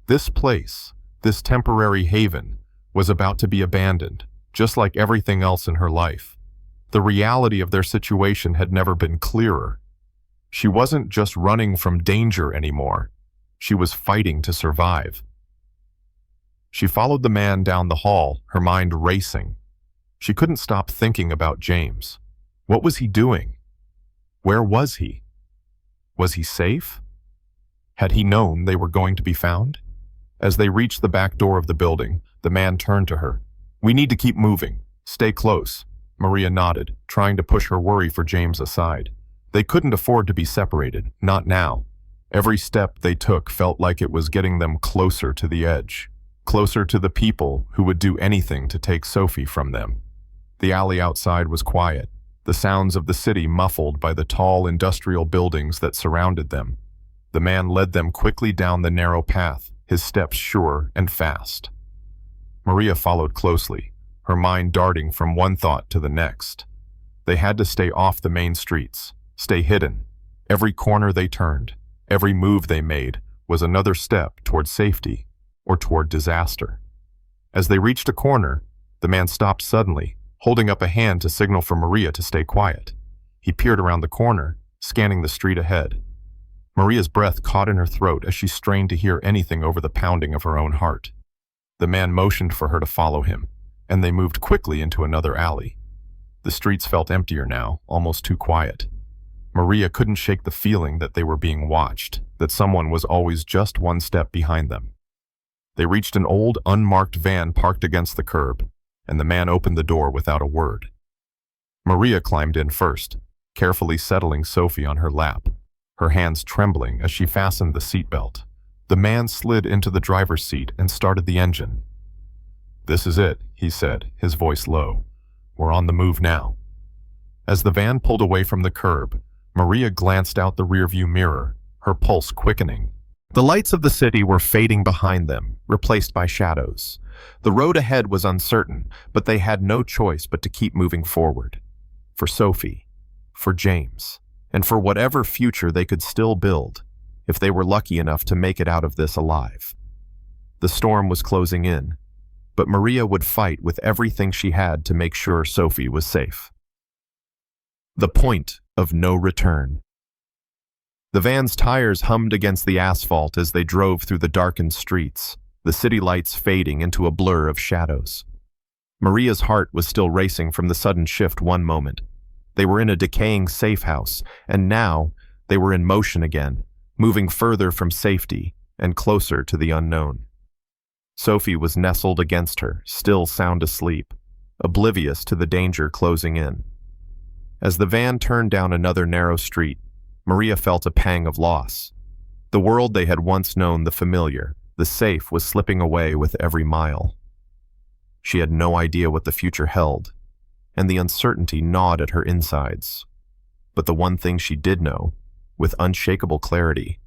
This place, this temporary haven, was about to be abandoned, just like everything else in her life. The reality of their situation had never been clearer. She wasn't just running from danger anymore. She was fighting to survive. She followed the man down the hall, her mind racing. She couldn't stop thinking about James. What was he doing? Where was he? Was he safe? Had he known they were going to be found? As they reached the back door of the building, the man turned to her. "We need to keep moving. Stay close." Maria nodded, trying to push her worry for James aside. They couldn't afford to be separated, not now. Every step they took felt like it was getting them closer to the edge, closer to the people who would do anything to take Sophie from them. The alley outside was quiet, the sounds of the city muffled by the tall industrial buildings that surrounded them. The man led them quickly down the narrow path, his steps sure and fast. Maria followed closely, her mind darting from one thought to the next. They had to stay off the main streets, stay hidden. Every corner they turned, every move they made was another step toward safety or toward disaster. As they reached a corner, the man stopped suddenly, holding up a hand to signal for Maria to stay quiet. He peered around the corner, scanning the street ahead. Maria's breath caught in her throat as she strained to hear anything over the pounding of her own heart. The man motioned for her to follow him, and they moved quickly into another alley. The streets felt emptier now, almost too quiet. Maria couldn't shake the feeling that they were being watched, that someone was always just one step behind them. They reached an old, unmarked van parked against the curb, and the man opened the door without a word. Maria climbed in first, carefully settling Sophie on her lap, her hands trembling as she fastened the seatbelt. The man slid into the driver's seat and started the engine. "This is it," he said, his voice low. "We're on the move now." As the van pulled away from the curb, Maria glanced out the rearview mirror, her pulse quickening. The lights of the city were fading behind them, replaced by shadows. The road ahead was uncertain, but they had no choice but to keep moving forward. For Sophie, for James, and for whatever future they could still build, if they were lucky enough to make it out of this alive. The storm was closing in, but Maria would fight with everything she had to make sure Sophie was safe. The point of no return. The van's tires hummed against the asphalt as they drove through the darkened streets, the city lights fading into a blur of shadows. Maria's heart was still racing from the sudden shift one moment. They were in a decaying safe house, and now they were in motion again, moving further from safety and closer to the unknown. Sophie was nestled against her, still sound asleep, oblivious to the danger closing in. As the van turned down another narrow street, Maria felt a pang of loss. The world they had once known, the familiar, the safe, was slipping away with every mile. She had no idea what the future held, and the uncertainty gnawed at her insides. But the one thing she did know, with unshakable clarity,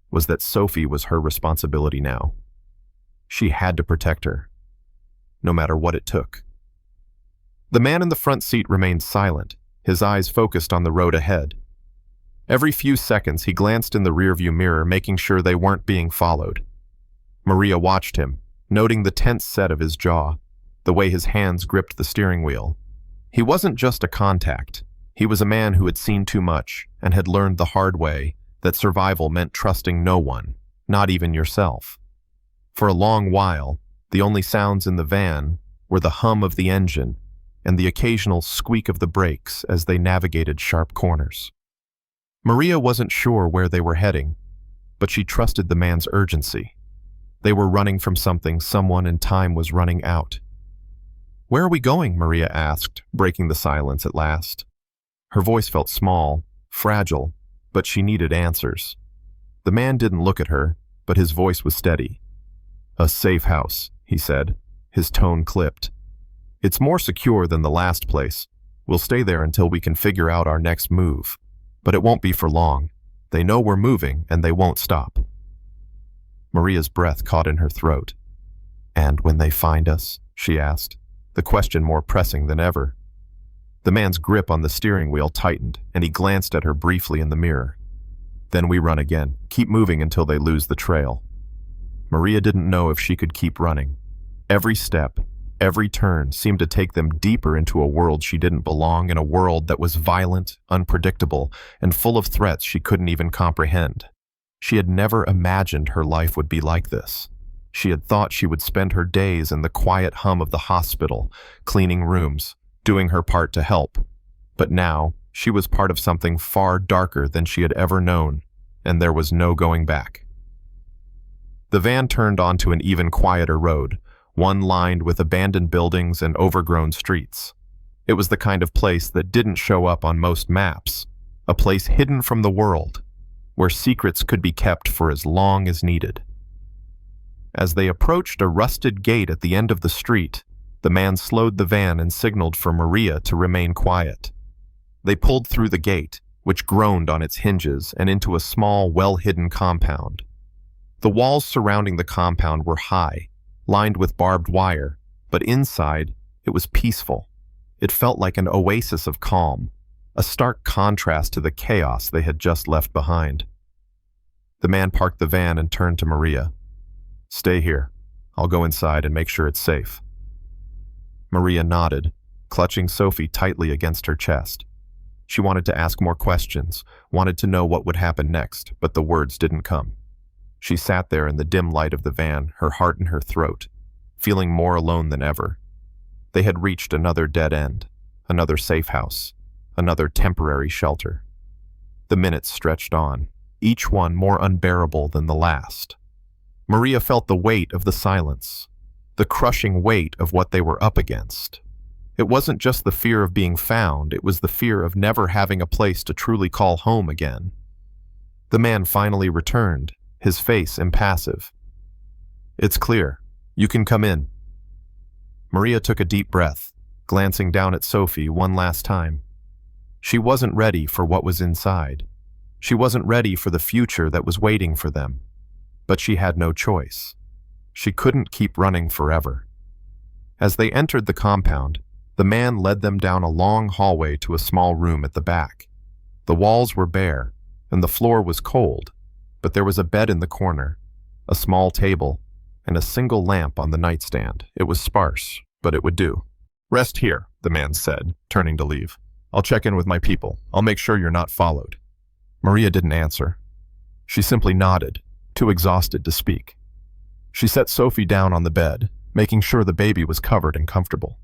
was that Sophie was her responsibility now. She had to protect her, no matter what it took. The man in the front seat remained silent, his eyes focused on the road ahead. Every few seconds he glanced in the rearview mirror, making sure they weren't being followed. Maria watched him, noting the tense set of his jaw, the way his hands gripped the steering wheel. He wasn't just a contact. He was a man who had seen too much and had learned the hard way that survival meant trusting no one, not even yourself. For a long while, the only sounds in the van were the hum of the engine and the occasional squeak of the brakes as they navigated sharp corners. Maria wasn't sure where they were heading, but she trusted the man's urgency. They were running from something, someone, and time was running out. "Where are we going?" Maria asked, breaking the silence at last. Her voice felt small, fragile, but she needed answers. The man didn't look at her, but his voice was steady. "A safe house," he said, his tone clipped. "It's more secure than the last place. We'll stay there until we can figure out our next move. But it won't be for long. They know we're moving, and they won't stop." Maria's breath caught in her throat. "And when they find us?" she asked, the question more pressing than ever. The man's grip on the steering wheel tightened, and he glanced at her briefly in the mirror. "Then we run again. Keep moving until they lose the trail." Maria didn't know if she could keep running. Every step, every turn seemed to take them deeper into a world she didn't belong in, a world that was violent, unpredictable, and full of threats she couldn't even comprehend. She had never imagined her life would be like this. She had thought she would spend her days in the quiet hum of the hospital, cleaning rooms, doing her part to help. But now, she was part of something far darker than she had ever known, and there was no going back. The van turned onto an even quieter road, one lined with abandoned buildings and overgrown streets. It was the kind of place that didn't show up on most maps, a place hidden from the world, where secrets could be kept for as long as needed. As they approached a rusted gate at the end of the street, the man slowed the van and signaled for Maria to remain quiet. They pulled through the gate, which groaned on its hinges, and into a small, well-hidden compound. The walls surrounding the compound were high, lined with barbed wire, but inside, it was peaceful. It felt like an oasis of calm, a stark contrast to the chaos they had just left behind. The man parked the van and turned to Maria. "Stay here. I'll go inside and make sure it's safe." Maria nodded, clutching Sophie tightly against her chest. She wanted to ask more questions, wanted to know what would happen next, but the words didn't come. She sat there in the dim light of the van, her heart in her throat, feeling more alone than ever. They had reached another dead end, another safe house, another temporary shelter. The minutes stretched on, each one more unbearable than the last. Maria felt the weight of the silence, the crushing weight of what they were up against. It wasn't just the fear of being found, it was the fear of never having a place to truly call home again. The man finally returned, his face impassive. "It's clear. You can come in." Maria took a deep breath, glancing down at Sophie one last time. She wasn't ready for what was inside. She wasn't ready for the future that was waiting for them. But she had no choice. She couldn't keep running forever. As they entered the compound, the man led them down a long hallway to a small room at the back. The walls were bare, and the floor was cold, but there was a bed in the corner, a small table, and a single lamp on the nightstand. It was sparse, but it would do. "Rest here," the man said, turning to leave. "I'll check in with my people. I'll make sure you're not followed." Maria didn't answer. She simply nodded, too exhausted to speak. She set Sophie down on the bed, making sure the baby was covered and comfortable.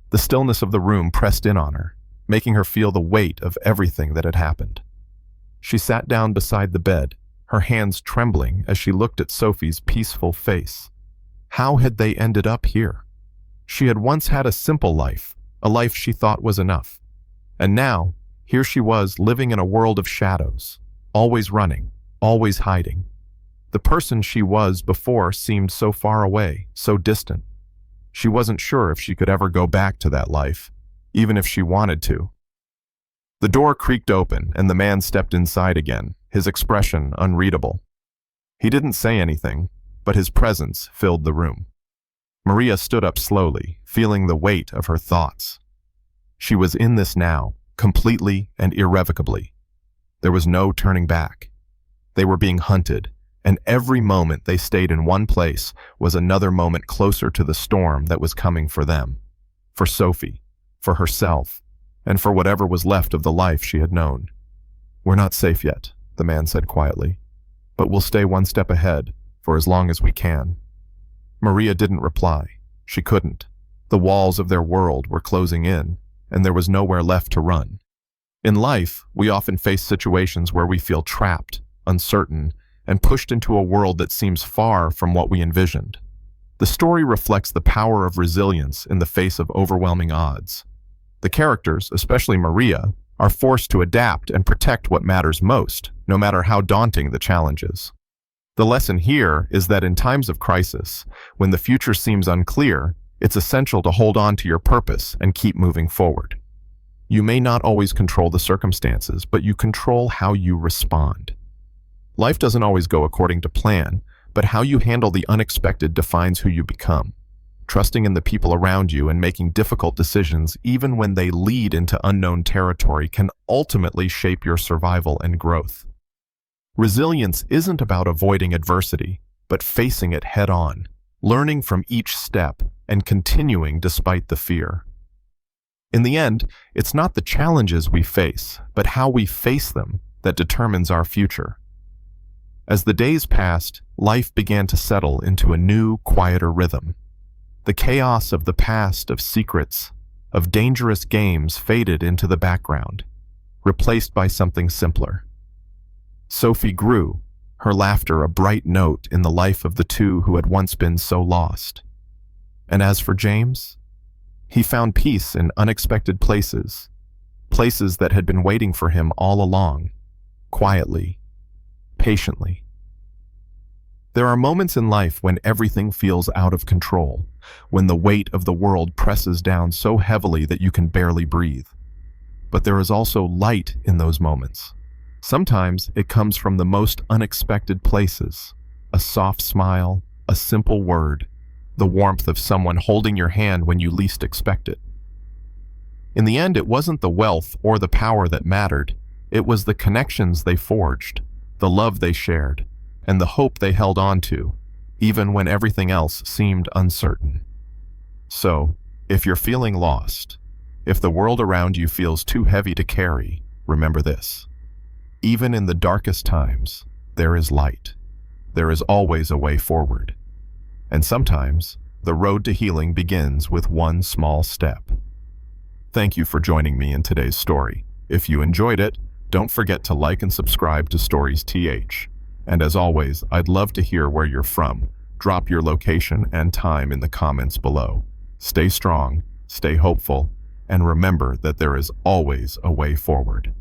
The stillness of the room pressed in on her, making her feel the weight of everything that had happened. She sat down beside the bed, her hands trembling as she looked at Sophie's peaceful face. How had they ended up here? She had once had a simple life, a life she thought was enough. And now, here she was living in a world of shadows, always running, always hiding. The person she was before seemed so far away, so distant. She wasn't sure if she could ever go back to that life, even if she wanted to. The door creaked open and the man stepped inside again, his expression unreadable. He didn't say anything, but his presence filled the room. Maria stood up slowly, feeling the weight of her thoughts. She was in this now, completely and irrevocably. There was no turning back. They were being hunted, and every moment they stayed in one place was another moment closer to the storm that was coming for them, for Sophie, for herself, and for whatever was left of the life she had known. "We're not safe yet," the man said quietly, "but we'll stay one step ahead for as long as we can." Maria didn't reply. She couldn't. The walls of their world were closing in, and there was nowhere left to run. In life, we often face situations where we feel trapped, uncertain, and pushed into a world that seems far from what we envisioned. The story reflects the power of resilience in the face of overwhelming odds. The characters, especially Maria, are forced to adapt and protect what matters most, no matter how daunting the challenges. The lesson here is that in times of crisis, when the future seems unclear, it's essential to hold on to your purpose and keep moving forward. You may not always control the circumstances, but you control how you respond. Life doesn't always go according to plan, but how you handle the unexpected defines who you become. Trusting in the people around you and making difficult decisions, even when they lead into unknown territory, can ultimately shape your survival and growth. Resilience isn't about avoiding adversity, but facing it head-on, learning from each step, and continuing despite the fear. In the end, it's not the challenges we face, but how we face them that determines our future. As the days passed, life began to settle into a new, quieter rhythm. The chaos of the past, of secrets, of dangerous games faded into the background, replaced by something simpler. Sophie grew, her laughter a bright note in the life of the two who had once been so lost. And as for James, he found peace in unexpected places, places that had been waiting for him all along, quietly, patiently. There are moments in life when everything feels out of control, when the weight of the world presses down so heavily that you can barely breathe. But there is also light in those moments. Sometimes it comes from the most unexpected places, a soft smile, a simple word, the warmth of someone holding your hand when you least expect it. In the end, it wasn't the wealth or the power that mattered, it was the connections they forged, the love they shared, and the hope they held on to, even when everything else seemed uncertain. So, if you're feeling lost, if the world around you feels too heavy to carry, remember this. Even in the darkest times, there is light. There is always a way forward. And sometimes, the road to healing begins with one small step. Thank you for joining me in today's story. If you enjoyed it, don't forget to like and subscribe to Stories TH. And as always, I'd love to hear where you're from. Drop your location and time in the comments below. Stay strong, stay hopeful, and remember that there is always a way forward.